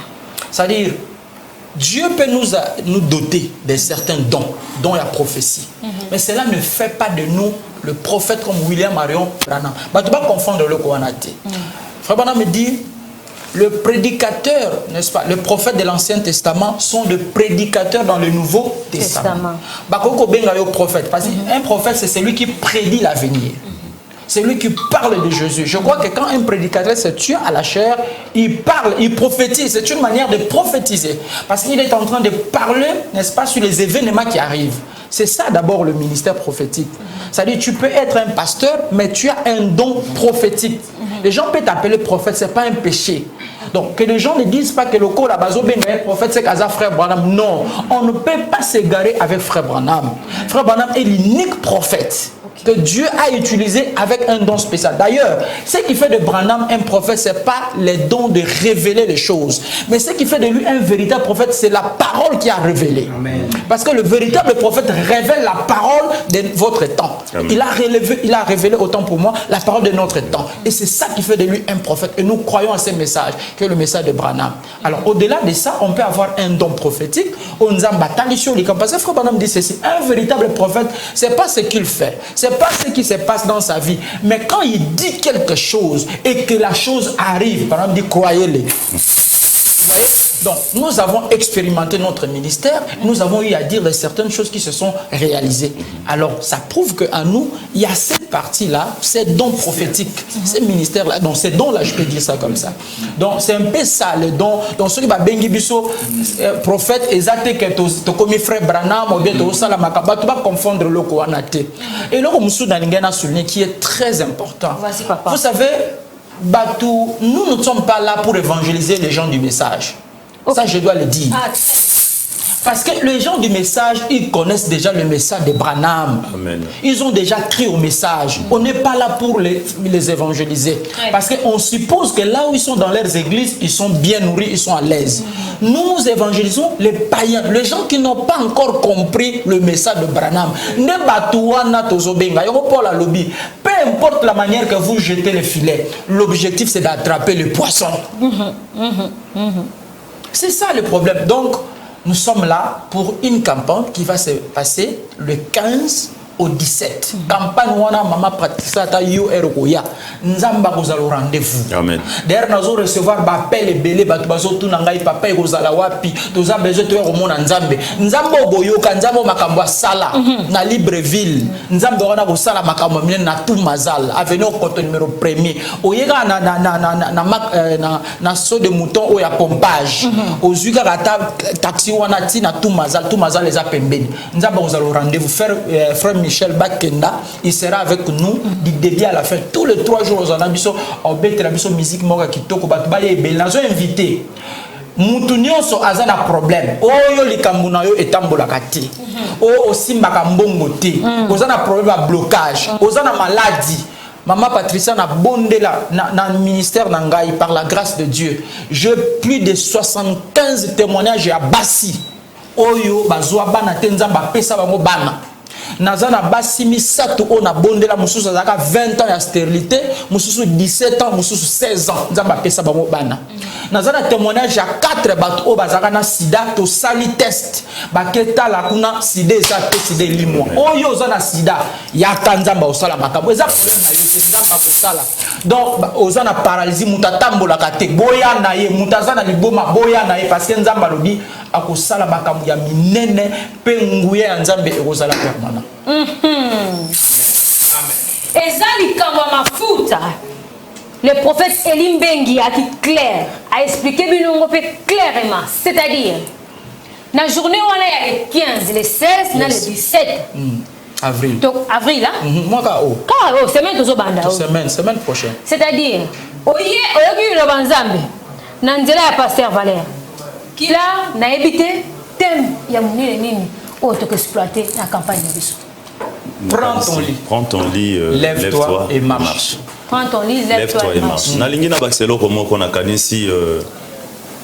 C'est-à-dire, Dieu peut nous doter de certains dons, dont la prophétie. Mais cela ne fait pas de nous le prophète comme William Marion Branham. Tu ne vas pas confondre le Kouanate. Frère Branham me dit, le prédicateur, n'est-ce pas, le prophète de l'Ancien Testament sont des prédicateurs dans le Nouveau Testament. Prophète, parce qu'un prophète, c'est celui qui prédit l'avenir. C'est lui qui parle de Jésus. Je crois que quand un prédicateur se tue à la chair, il parle, il prophétise. C'est une manière de prophétiser. Parce qu'il est en train de parler, n'est-ce pas, sur les événements qui arrivent. C'est ça d'abord le ministère prophétique. C'est-à-dire tu peux être un pasteur, mais tu as un don prophétique. Les gens peuvent t'appeler prophète, ce n'est pas un péché. Donc que les gens ne disent pas que le corps là-bas, prophète, c'est Kaza frère Branham. Non, on ne peut pas s'égarer avec frère Branham. Frère Branham est l'unique prophète que Dieu a utilisé avec un don spécial. D'ailleurs, ce qui fait de Branham un prophète, ce n'est pas les dons de révéler les choses. Mais ce qui fait de lui un véritable prophète, c'est la parole qui a révélé. Amen. Parce que le véritable prophète révèle la parole de votre temps. Il a révélé autant pour moi la parole de notre temps. Et c'est ça qui fait de lui un prophète. Et nous croyons à ce message, que est le message de Branham. Alors, au-delà de ça, on peut avoir un don prophétique. Parce que Frère Branham dit ceci, un véritable prophète, ce n'est pas ce qu'il fait. C'est pas ce qui se passe dans sa vie, mais quand il dit quelque chose et que la chose arrive, par exemple, dit croyez-le. Vous voyez? Donc, nous avons expérimenté notre ministère, nous avons eu à dire de certaines choses qui se sont réalisées. Alors, ça prouve qu'en nous, il y a cette partie-là, ces dons prophétiques, ces ministères-là, donc ces dons-là, je peux dire ça comme ça. Donc, c'est un peu ça, le don. Donc, ceux qui va bengi biso, prophète, exact, que tu commis frère Branham, ou bien tu vas confondre le Kouanate. Et là, Moussou Daningana souligné qui est très important. Voici, papa. Vous savez, Batou, nous ne sommes pas là pour évangéliser les gens du message. Okay. Ça, je dois le dire. Parce que les gens du message, ils connaissent déjà le message de Branham. Amen. Ils ont déjà crié au message. On n'est pas là pour les évangéliser. Parce qu'on suppose que là où ils sont dans leurs églises, ils sont bien nourris, ils sont à l'aise. Nous évangélisons les païens, les gens qui n'ont pas encore compris le message de Branham. Peu importe la manière que vous jetez le filet, l'objectif c'est d'attraper le poisson. C'est ça le problème. Donc, nous sommes là pour une campagne qui va se passer le 15 au 17. Campagne wana mama Patricia ta yo erokoya. Nzamba kozala rendez-vous. Amen. D'ailleurs nous allons recevoir appel ebele batu bazotu na ngai papa ekozala wapi. Toza besoin to komona Nzambe. Nzambe oboyoka Nzambe makambo sala na Libreville. Nzambe wana ko sala makambo mine na tout mazal. Avenue au numéro 1er. Oyeka na saut de mouton ou ya pompage. Ozuka kata taxi wana ti na tout mazal les a pembeni. Nzambe kozala rendez-vous frère Michel Bakenda, il sera avec nous du début à la fin. Tous les 3 jours, on a besoin de musique moka kitoko batbaye belanzo invité. Mutunyo so azana problème. Oyo likambuna yo etambola kati. O osimba kambongo te. Ozana problème à blocage. Ozana maladie. Maman Patricia na bondela na ministère nangai par la grâce de Dieu. J'ai plus de 75 témoignages à Bassi. Oyo bazwa bana tenzamba pesa bango bana. Nazana basi misato ona bondela mususu azaka 20 ans ya stérilité, mususu 17 ans, mususu 16 ans. Nzamba pesa bango bana. Nazana témoignage ya 4 bato o bazaka na sida to sali test. Baketa la kuna sida eza te sida limwa. Oyo ozana sida ya kanzamba osala makambo. Eza problème na yo nzamba kosala. Donc ozana paralysie mutatambola kate. Boya na ye mutazana liboma boya na ye parce que nzamba lobi akosala makambo ya minene pe nguya ya nzambe ekozala permanent. Le prophète Elim Bengi a dit clair, a expliqué clairement, c'est-à-dire, dans la journée où on est le 15, le 16, dans le 17. Avril. Donc, avril, là? Moi, semaine prochaine. C'est-à-dire, le pasteur Valère, qui là, n'a évité, thème, il y a exploité la campagne de Bissou. Prends ton lit, lève-toi et marche. Prends ton lit, lève-toi et marche. Nalingi na bakiselo komo kona kanisi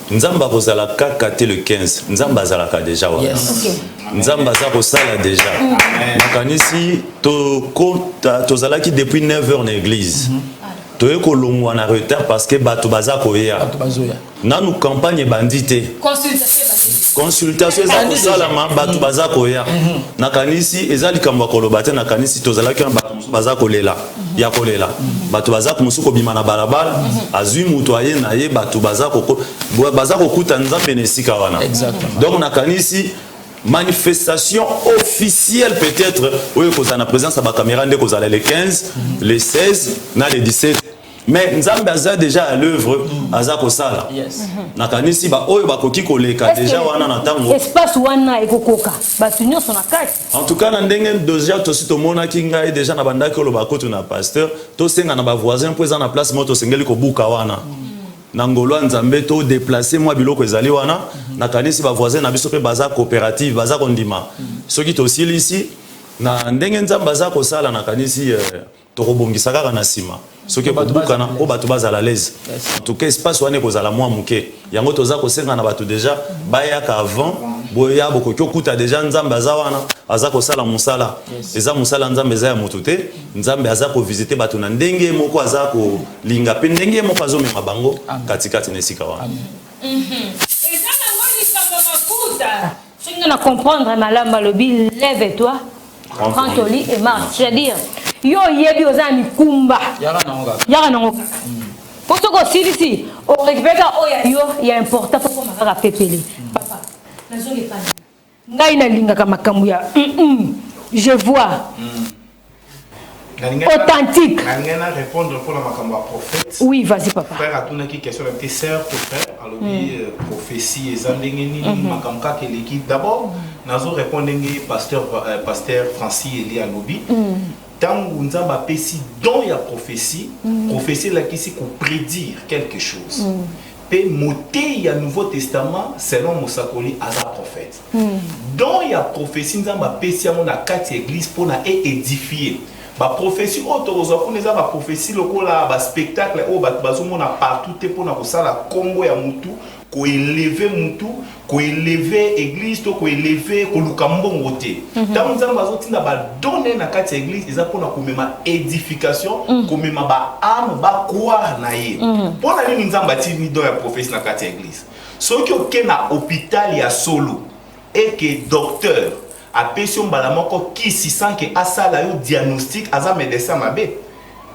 Nzamba kozala kaka le 15. Nzamba zalaka déjà wa. Nzamba za kosala déjà. Nakanisi to konta to zalaki depuis 9h na église. Toye kolongwa na retard parce que bato baza koya. Nanu campagne bandité. Consultation za kosalama bato baza koya. Nakanisi ezali kamba kolobate nakanisi to zalaki bato baza kolela. Ya kolela. Bato baza kumusuko bima na balabala. Azui muto aye na ye bato baza kokuta nzambe nesika wana. Exactement. Donc nakanisi manifestation officielle peut-être oui cause na présence à la caméra ndé cause les 15 les 16 na les 17 mais nzambe aza déjà à l'œuvre aza ko sala nakanisi ba oyo bakoki koleka déjà wana na tango espace wana ekokoka batunyo sona kati en tout cas na ndenge déjà to sito mona kinga et déjà na bandaki lo bakoto na pasteur to senga na ba voisin pour na place moto sengeli ko buka wana Nangolo nzambe to déplacer moi biloko ezali wana nakanisi ba voisin na biso pe baza coopérative baza kondima soki to sili ici na ndenge nzambe baza ko sala nakanisi to kobongisa kaka na sima soki babuka na o bato baza à l'aise en tout cas espace wana kozala moi muke yango toza ko senga na bato déjà bayaka avant boya boko kyokuta déjà nzambe aza wana aza ko sala musala eza musala nzambe za ya mutute nzambe aza ko visiter bato na ndenge moko aza ko linga pe ndenge moko azo mema bango katikati nesika wana eza na ngoni samba mafuta singa na comprendre malamba lobi lève-toi prends ton lit et marche c'est-à-dire yo yebi oza mikumba yaka nango pour soko silisi o récupérer oya yo ya important pour makaka pepele papa nazongi pana ngai na linga ka makambu ya je vois authentique. Répondre pour la prophète. Oui, vas-y papa. Frère a tourné qui question de tes sœurs, tes frères, alors prophétie et zandengeni makamka que l'équipe d'abord nazo répondre pasteur Francis Eli à lobby. Tant où nous avons pesi dans la prophétie, prophétie là qui c'est qu'on prédire quelque chose. pe moté ya Nouveau Testament selon Mosakoli aza prophète. Donc il y a prophétie nzamba pesi ya na kati église pour na édifier. Ba prophétie autoroza pour les ba prophétie lokola ba spectacle o ba bazomona partout te pour na kosala kombo ya mutu ko élever mutu ko élever église to ko élever ko lukambongo te. Tant nzamba zotinda ba donner na kati église eza pour na komema édification, komema ba âme ba croire na ye. Pour na nini nzamba ti ni do ya prophétie na kati église. Soki oke na hôpital ya solo et que docteur a pétion balamoko qui si sent que asala yo diagnostic aza médecin mabe.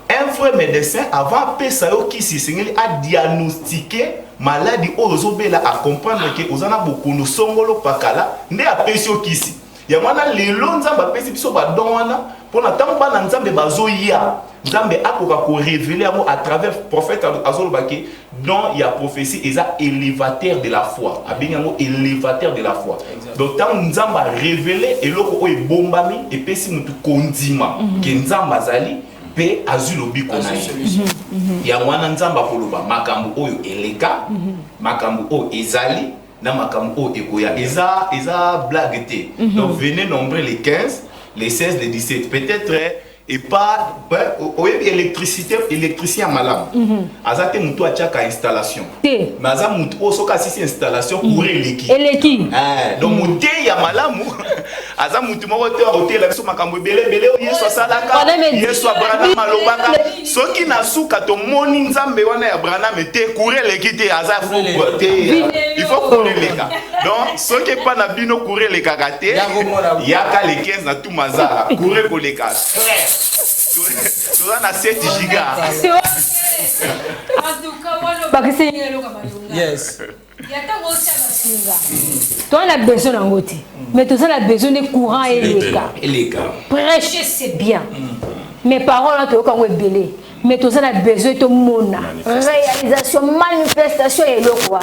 Un vrai médecin avant pesa yo qui si singeli a diagnostiquer maladie ozobela a comprendre que ozana bokono songolo pakala nde a pétion qui si. Ya mwana lelo nzamba pesi biso ba don wana pona tamba na nzambe bazoya. Nzambe akoka ko révéler à travers prophète azolobaki dont il y a prophétie eza élévateur de la foi. Abinyango élévateur de la foi. Donc tant nzamba révéler eloko o ebombami et pesi mutu kondima ke nzamba zali pe azulobi konaye. Ya mwana nzamba koloba makambo oyo eleka makambo o ezali na makambo o ekoya eza blague te. Donc venez nombrer les 15, les 16, les 17 peut-être et pas électricien malam. Azate mutu achaka installation. Mais aza mutu osoka sisi installation courir leki. Donc mutu ya malamu aza mutu moko te hotel la biso makambo belé yeso salaka yeso abrana malobaka soki na suka to moni nzambe wana ya brana mete courir leki te aza faut te il faut courir leka. Donc soki pas na bino courir leka te yaka les 15 na tout mazara courir ko leka. Tu as 7 gigas. Yes. Tu as besoin d'un côté, mais tu as besoin de courant et les cas. Prêcher, c'est bien. Mes paroles, tu as belé. Mais tu as besoin de mona. Réalisation, manifestation et le courant.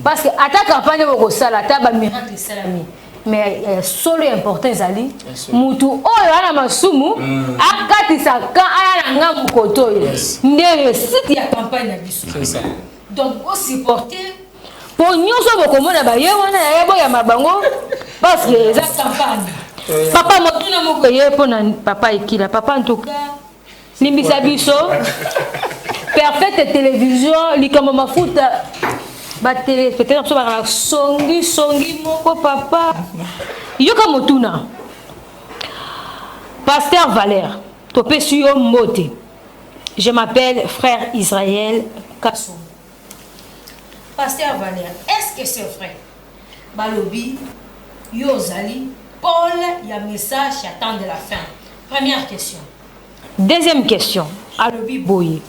Parce que à ta campagne, tu as un miracle salami. Mais solo important ezali mutu oyo ana masumu akatisa ka aya nga mukoto ndenge site ya campagne na biso. Donc au supporter pour nyonso bokomona ba ye wana ya bo ya mabango parce que za campagne papa motuna moko ye pona papa ekila papa en tout cas limbisa biso parfaite télévision likamo mafuta ba télé peut-être so ba songi moko papa yoka motuna Pasteur Valère topé sur moté. Je m'appelle frère Israël Kassou. Pasteur Valère, est-ce que c'est vrai Balobi Yozali Paul y a message attend de la fin. Première question. Deuxième question. Alobi Boye.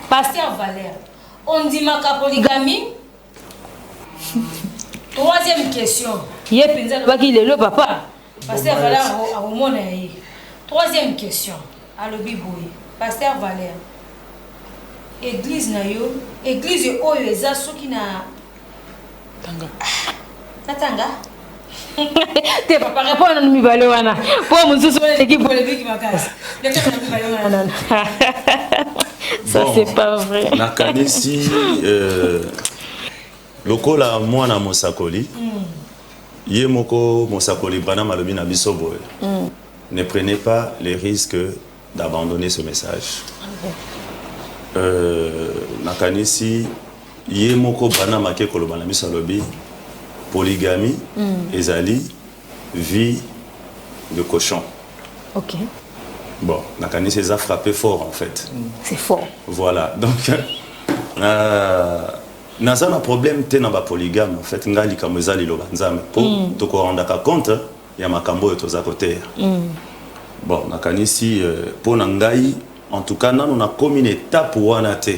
Pasteur Valère, on dit ma polygamie. Troisième question. Le papa. Pasteur Valère a remonté. Troisième question. Alobi Boye. Pasteur Valère. Église na yo. Église oyo eza soki na tanga. Tanga. Te papa répond na mibale wana. Pour mususu l'équipe polémique makasi. Ça c'est pas vrai. Na kanisi lokola mwana mosakoli. Ye moko mosakoli bana malobi na biso boye. Ne prenez pas les risques d'abandonner ce message. Nakanisi ye moko bana make koloba na biso lobi polygamie ezali vie de cochon. OK. Bon, Nakanisi les a frappé fort en fait. C'est fort. Voilà. Donc naza na problème te na ba polygame en fait ngali kamezali loba nzambe po to ko rendre compte ya makambo to za côté. Bon, Nakanisi po na ngai en tout cas, nous avons commis une étape pour en être.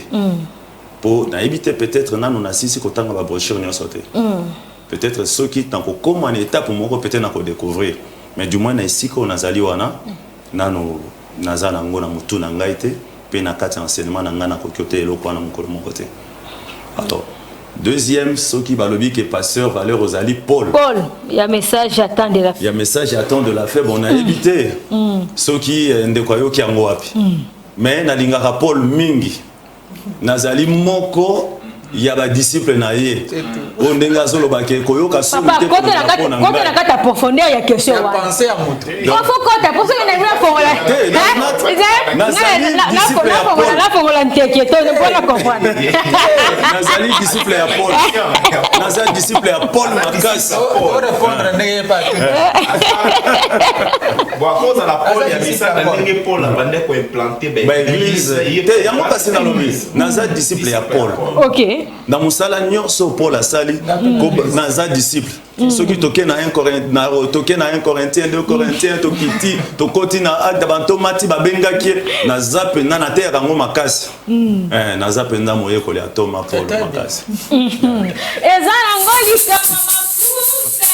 Pour éviter peut-être nous avons assisté quand on va brochure nous sauter. Peut-être ceux qui tant comme une étape pour peut-être nous découvrir. Mais du moins ici qu'on a zali wana, nano nazana ngona mutu na ngaite, pe na kati enseignement na ngana ko côté eloko na mukolo mon côté. Alors deuxième, ceux qui va lobby que pasteur Valère Rosalie Paul. Paul, il y a message j'attends de la fin. Il y a message j'attends de la fin, bon on a évité. Ceux qui ndekwayo ki ango wapi. Mais na lingaka Paul mingi nazali moko il y a des disciples naïe on denga solo baké koyoka solo papa quand on a ta profondeur il y a question wa penser à moto il faut quand ta pour ça que na pour la pour la nteke to ne pas comprendre nazali disciple à Paul nazali disciple à Paul Makas pour répondre n'est pas bon à cause de la Paul il y a mis ça dans Paul la bande pour implanter ben l'église il y a mon passé dans l'église nazali disciple à Paul OK dans musala nyonso Paul asali naza disciple ceux qui toquent na 1 Corinthiens 2 Corinthiens tokiti tokoti na acte banto mati babengaki naza pena na terre ngo makasi naza pena moye ko ya Thomas Paul makasi ezana ngoli kama mafuta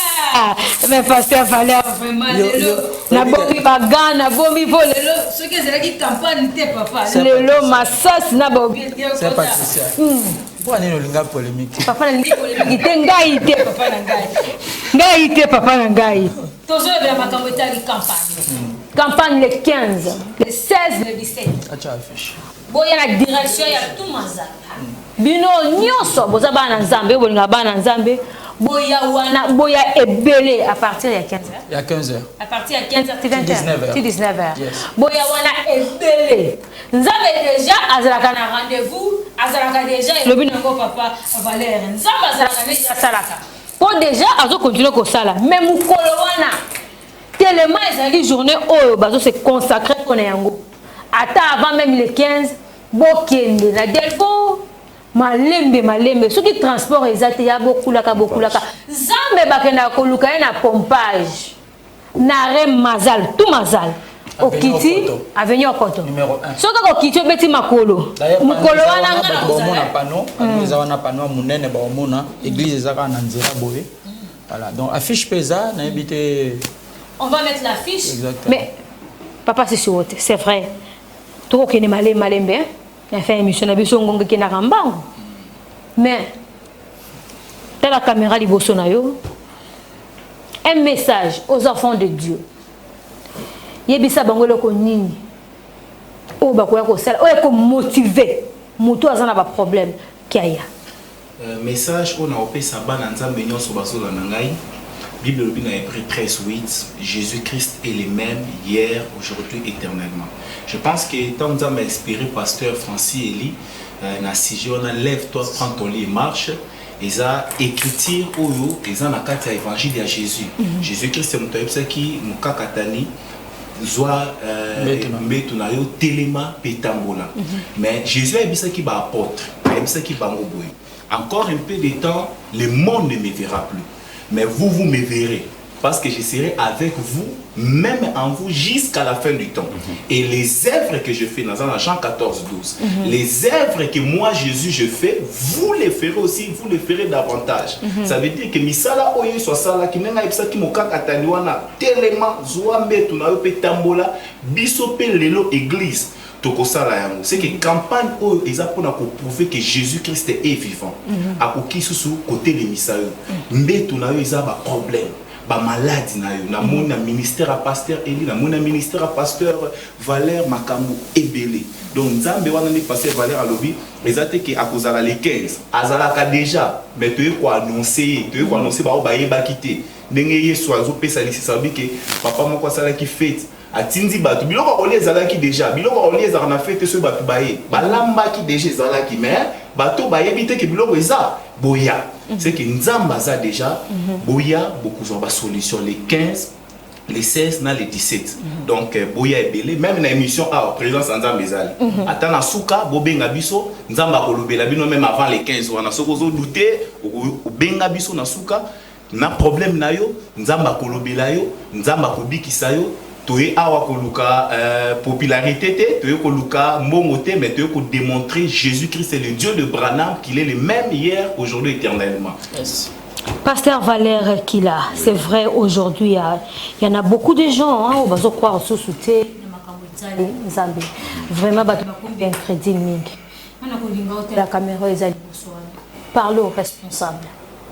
mais pasteur Valère vraiment lelo na bomi bagana bomi volelo ce que c'est là qui campagne te papa lelo masas na bobi c'est pas ça pourquoi n'est le polémique papa na polémique te ngai te papa na ngai te papa na ngai tozo ya makambo etali campagne le 15 le 16 le 17 acha affiche boya la direction ya tout mazala bino nyonso boza bana nzambe bolinga bana nzambe boya wana boya ebele à partir de 15h il y a 15h à partir de 15h c'est 20h c'est 19h boya wana ebele nzambe déjà azalaka na rendez-vous azalaka déjà le binango papa Valère nzambe azalaka déjà salaka pour déjà azo continuer ko sala même mukolo wana tellement ezali journée oyo bazo se consacrer kona yango ata avant même le 15 bokende na delfo malembe ceux qui transport ezate ya bokulaka zambe bakenda koluka na pompage na rem mazal tout mazal okiti avenue Okoto numéro 1 soka ko kiti beti makolo mukolo wana ngana bomona pano nous avons pano munene ba omona église ezaka na nzira boye voilà donc affiche pesa na habité on va mettre l'affiche mais papa c'est sûr c'est vrai tout que ne malembe na fait émission na biso ngonga ki na rambango mais dans la caméra liboso na yo un message aux enfants de Dieu yebisa bango loko nini o bakoya ko sala o ko motiver moto azana ba problème kiaya message on a opesa bana nzambe nyonso basola na ngai Bible le dans Hébreux 13:8 Jésus-Christ est le même hier aujourd'hui éternellement. Je pense que tant que m'a inspiré pasteur Francis Eli na sujet on lève-toi prends ton lit et marche et ça écriture oyo et ça na kati évangile de Jésus. Jésus-Christ c'est moto qui mukakatani zoa mbetu na yo telema petambola. Mais Jésus a dit ça qui ba apôtre, a dit ça qui ba ngoboy. Encore un peu de temps, le monde ne me verra plus. Mais vous me verrez. Parce que je serai avec vous, même en vous, jusqu'à la fin du temps. Et les œuvres que je fais, dans Jean 14:12, les œuvres que moi, Jésus, je fais, vous les ferez aussi, vous les ferez davantage. Ça veut dire que misala oye soit ça là, qui n'est pas qui moka kataniwana, tellement, zoambe, tunayope tambola, bisope lelo église. C'est que campagne où ils apprennent pour prouver que Jésus-Christ est vivant. À qui sous côté de Misaï, mais tout n'a eu des problèmes, des maladies na mon ministère à pasteur Eli, na mon ministère à pasteur Valère Makambu Ebele. Donc Nzambe wana ni pasteur Valère Alobi, ils attaquent que à cause de les 15, azalaka déjà, mais tu es quoi annoncer ba ba quitter. Ndenge soit zo pesa li sabi que papa moko sala qui fête. Atindi batu biloko oli ezalaki déjà biloko oli ezalaka na fête so batu baye balambaki déjà ezalaki mais bato bayebi te ke biloko eza boya c'est que nzamba za déjà boya beaucoup zo ba solution les 15 les 16 na les 17 donc boya ebele même na émission à présence nzamba ezali ata na suka bobenga biso nzamba kolobela bino même avant les 15 wana soko zo douter obenga biso na suka na problème na yo nzamba kolobela yo nzamba kobikisa yo tu awa koluka popularité tu koluka mongote mais tu ko démontrer Jésus-Christ est le Dieu de Branham qu'il est le même hier aujourd'hui éternellement. Yes. Pasteur Valère Kila, c'est vrai aujourd'hui il y en a beaucoup de gens on va se croire sous soutien Nzambe. Vraiment ba combien crédit mingi. On a kolinga la caméra ezali bosoana. Parle aux responsables,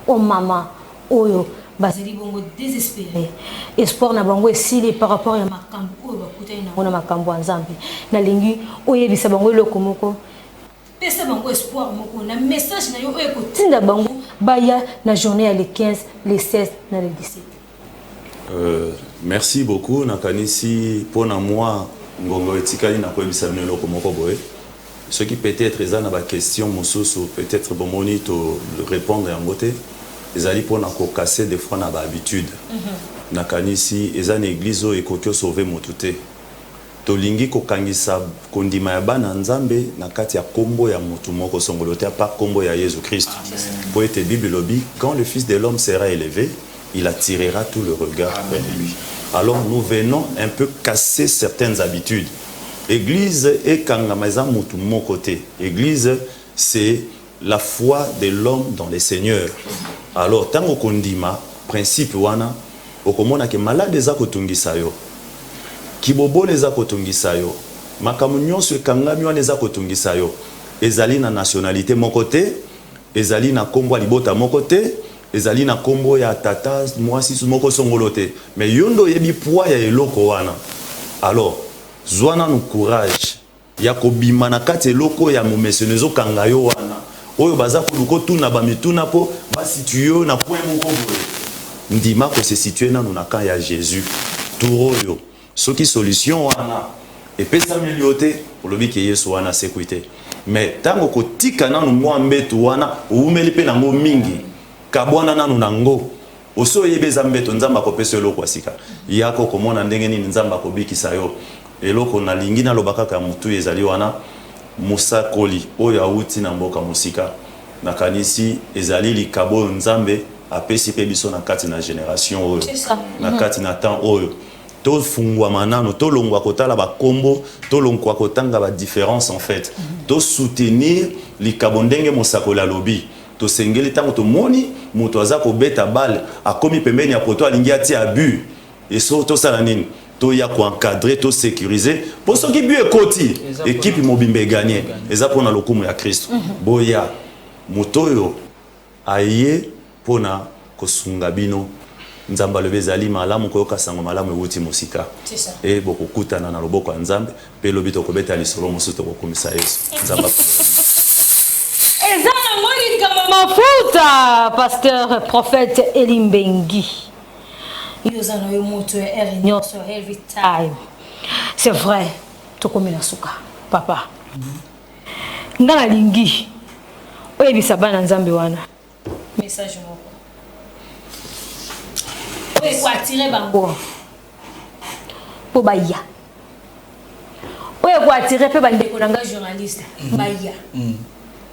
aux mamans, aux bazeli bongo désespéré espoir na bango esili par rapport à makambo oyo bakutani na makambo ya Nzambe na lingi oyebisa bango eloko moko pesa bango espoir moko na message na yo eko tinda bango baya na journée le 15 le 16 na le 17. Merci beaucoup nakanisi pona moi ngongo etikali na koyebisa bino loko moko boye. Ce qui peut-être eza na ba question mosusu peut-être bomoni to répondre en beauté. Ezali pona ko casser des fois na ba habitude. Nakanisi eza na église o ekokyo sauver motute. Tolingi ko kangisa kondima ya bana nzambe na kati ya kombo ya mutu moko songolote pa kombo ya Jésus Christ. Pour être Bible lobby, quand le Fils de l'homme sera élevé, il attirera tout le regard vers lui. Alors nous venons un peu casser certaines habitudes. Église et kangamaza mutu mon côté. Église c'est la foi de l'homme dans le Seigneur. Alors tango kondima principe wana okomona ke malade eza kotungisa yo. Kibobole eza kotungisa yo. Makamu nyonso ekangami wana eza kotungisa yo. Ezali na nationalité moko te, ezali na kombo libota moko te, ezali na kombo ya tata mwasi moko songolo te. Mais yondo yebi poids ya eloko wana. Alors, zwana no courage ya kobima na kati eloko ya momesenezo kanga yo wana. Oyo baza kuluko tuna ba mituna po ba situyo na point moko boye. Ndima ko se situer na naka ya Jésus. Turoyo. Ce qui solution wana et pesa milioté pour le biki Yesu wana sécurité. Mais tango ko tika nanu mwa mbeto wana umeli pe nango mingi. Kabwana nanu nango. Oso yebeza mbeto nzamba ko pesa eloko asika. Yako komona ndenge nini nzamba ko bikisa yo. Eloko na lingi na lobaka ka mutu ezali wana Musa Koli oyo auti na mboka musika. Na kanisi ezali likabo nzambe apesi pe biso na kati na génération oyo. Na kati na temps oyo. To fungwa manano to longwa kotala ba kombo to longwa kotanga ba différence en fait to soutenir likabo ndenge mosakoli alobi to sengeli tango to moni moto aza ko beta balle akomi pembeni ya poto alingi ati abu et so to sala nini to ya ko encadrer to sécuriser pour ce qui bu ekoti équipe mobimbe gagner eza pona lokumu ya Kristo boya moto yo aye pona kosunga bino nzamba lobezali malamu koyoka sango malamu ewuti mosika e bokokutana na loboko ya nzambe pe lobi tokobeta lisolo mosusu tokokomisa Yesu nzamba eza na ngoni kama mafuta pasteur prophète Elimbengi yoza na yo moto ya nyonso every time c'est vrai tokomela suka papa ngana lingi oyebisa bana nzambe wana message moko pour attirer bango pour baya pour attirer pe bandeko nanga journaliste baya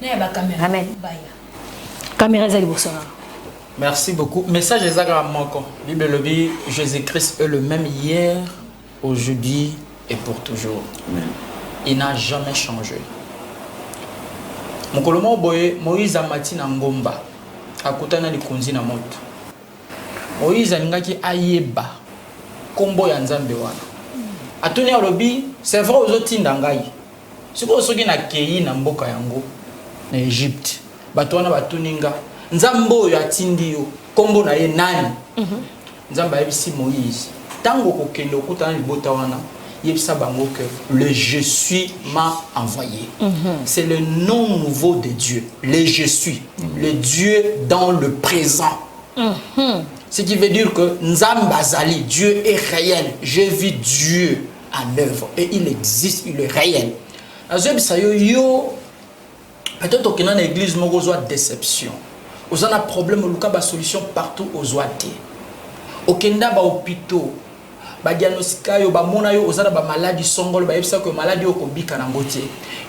na ba caméraman baya caméra za libosona. Merci beaucoup. Message ezaka moko. Bible lobi Jésus-Christ est le même hier, aujourd'hui et pour toujours. Amen. Il n'a jamais changé. Mokolomo boye Moïse amati na ngomba akutana likonzi na moto. Moïse alingaki ayeba kombo ya nzambe wana. Atuni alobi c'est vrai ozotinda ngai. Siko soki na kei na mboka yango na Egypte. Bato wana batuninga nzambe oyo atindi yo kombo na ye nani? Nzambe ayebisi Moïse. Tango kokende okutana libota wana yebisa bango que le je suis m'a envoyé. C'est le nom nouveau de Dieu. Le je suis. Le Dieu dans le présent. Ce qui veut dire que Nzamba Zali, Dieu est réel. J'ai vu Dieu en œuvre. Et il existe, il est réel. Peut-être qu'il y a une église qui a une déception. Il y a un problème, il y a une solution partout aux ouatés. Au Kenya, il y a un hôpital. Il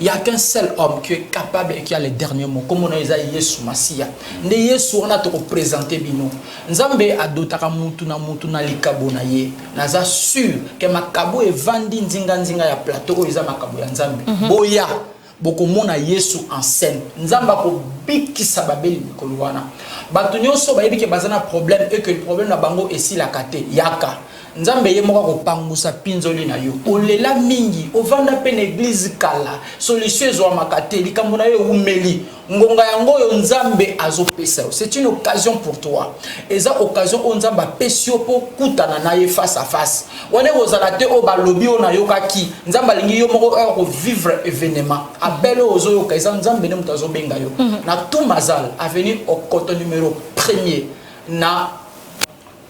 n'y a qu'un seul homme qui est capable et qui a les derniers mots. Comme on a dit, Yesu Masia. Ne Yesu on a te représenté bino. Nzambe adotaka mutu na likabo na ye. Naza sûr que makabo e vandi nzinga ya plateau eza makabo ya Nzambe. Boya boko mona Yesu en scène. Nzamba ko bikisa babeli mikolo wana. Bato nyonso ba yebi ke bazana problème et que le problème na bango esi la kate yaka. nzambe ye moko kopangusa pinzoli na yo olela mingi ovanda pe na église kala solution ezwamaka te likambo na yo umeli ngonga yango oyo nzambe azopesa yo. C'est une occasion pour toi, eza occasion oyo nzambe apesi yo mpo kutana na ye face à face wane kozala te oyo balobi oyo nayokaki nzambe alingi yo moko oyo kovivre événement abele oyo ozoyoka eza nzambe nde moto azobenga yo na tout mazal avenir au coton numéro 1er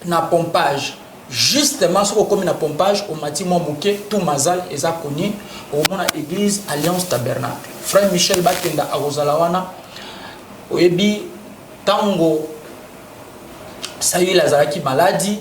na pompage. Justement, ce qu'on a na pompage, au matin moké, tout mazal, et a connu, au moment église Alliance Tabernacle. Frère Michel Bakenda à Rosalawana, au Ebi, Tango, ça y est, Lazaraki maladie,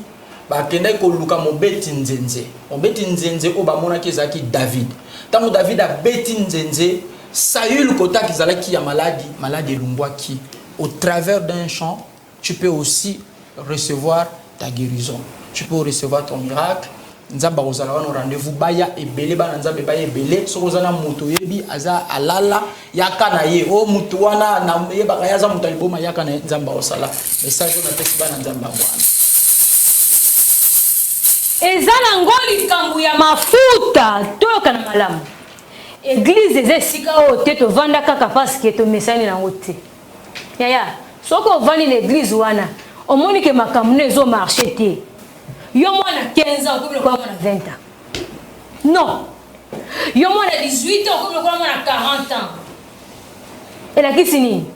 Bakenda ko luka mo beti nzenze. Mo beti nzenze, au bamona kezaki David. Tango David a beti nzenze, ça y est, le kota kezalaki ya maladie lungwa qui, au travers d'un chant, tu peux aussi recevoir ta guérison. Tu peux recevoir ton miracle. Nzamba kozala wana rendez-vous baya ebele bana nzambe baya ebele so kozana mutu yebi aza alala yaka na ye o mutu wana na yeba kayaza mutu aliboma yaka na nzamba osala message na pesi bana nzamba wana ezana ngoli kambu ya mafuta toyoka na malamu église ezesika o te to vanda kaka parce que to message na ngote yaya soko vani na église wana omoni ke makambu nezo marcher te. Yo mwana 15 ans comme le quoi mwana 20 ans. Non. Yo mwana 18 ans comme le quoi mwana 40 ans. Et la kisi nini?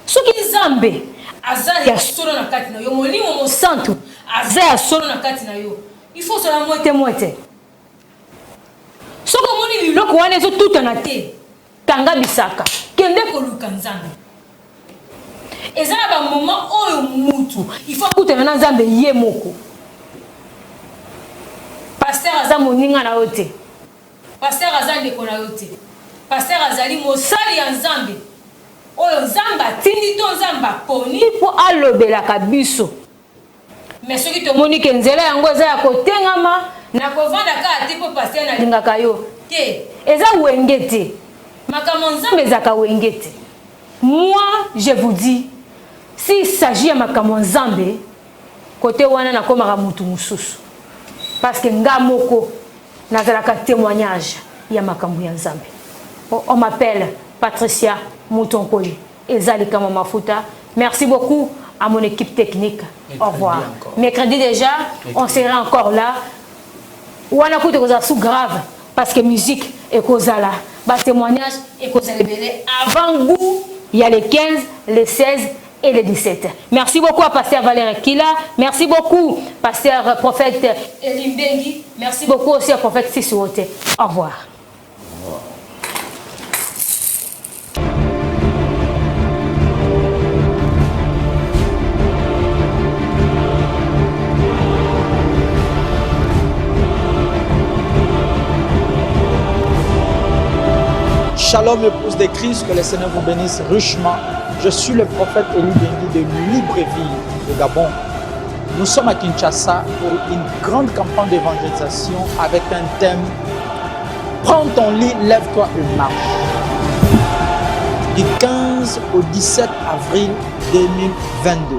Soki nzambe azali ya solo na kati na yo molimo mo santu azali ya solo na kati na yo. Il faut cela moite. Soko moni biloko wana ezo tuta na te. Tanga bisaka. Kende koluka nzambe. Ezana ba moment oyo mutu. Il faut kutana na nzambe ye moko. Pasteur aza moninga na yote. Pasteur aza ndeko na yote. Pasteur azali mosali ya nzambe. Oyo nzamba tindi to nzamba poni po alobela kabiso. Mais soki to moni ke nzela yango eza ya kotengama na kovanda ka tipo pasteur na lingaka yo. Te, eza wengete. Makamo nzambe zaka wengete. Moi, je vous dis, s'il s'agit de makamo nzambe, côté wana na komaka mutu mususu. Parce que nga moko nazalaka témoignage ya makambu ya nzambe. On m'appelle Patricia Moutonkoli ezali kama mafuta. Merci beaucoup à mon équipe technique. Au revoir. Mercredi déjà, on sera encore là. Wana koute koza sous grave parce que musique et kozala, ba témoignage et kozala belé avant vous, il y a les 15, les 16 et le 17. Merci beaucoup à Pasteur Valérie Kila. Merci beaucoup, Pasteur Prophète Elimbengi. Merci beaucoup aussi à Prophète Sissuote. Au revoir. Shalom, épouse de Christ, que le Seigneur vous bénisse richement. Je suis le prophète Eli Bengi de Libreville, de Gabon. Nous sommes à Kinshasa pour une grande campagne d'évangélisation avec un thème « Prends ton lit, lève-toi et marche ». Du 15 au 17 avril 2022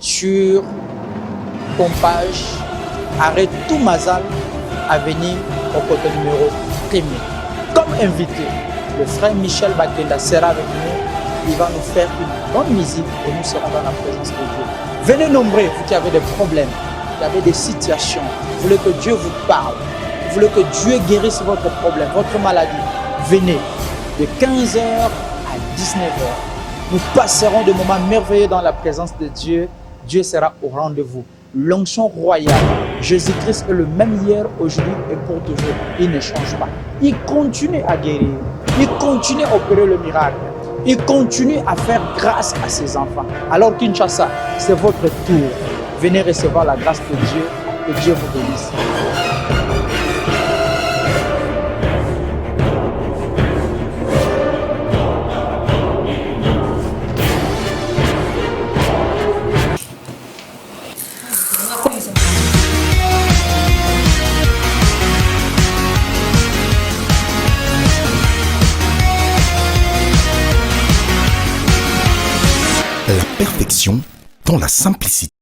sur Pompage, arrêt Toumazal, avenue au côté numéro 1er. Comme invité, le frère Michel Bakenda sera avec nous. Il va nous faire une bonne musique et nous serons dans la présence de Dieu. Venez nombreux, vous qui avez des problèmes, vous avez des situations, vous voulez que Dieu vous parle, vous voulez que Dieu guérisse votre problème, votre maladie. Venez de 15h à 19h. Nous passerons des moments merveilleux dans la présence de Dieu. Dieu sera au rendez-vous. L'onction royale, Jésus-Christ est le même hier, aujourd'hui et pour toujours. Il ne change pas. Il continue à guérir. Il continue à opérer le miracle. Il continue à faire grâce à ses enfants. Alors Kinshasa, c'est votre tour. Venez recevoir la grâce de Dieu. Que Dieu vous bénisse. La perfection dans la simplicité.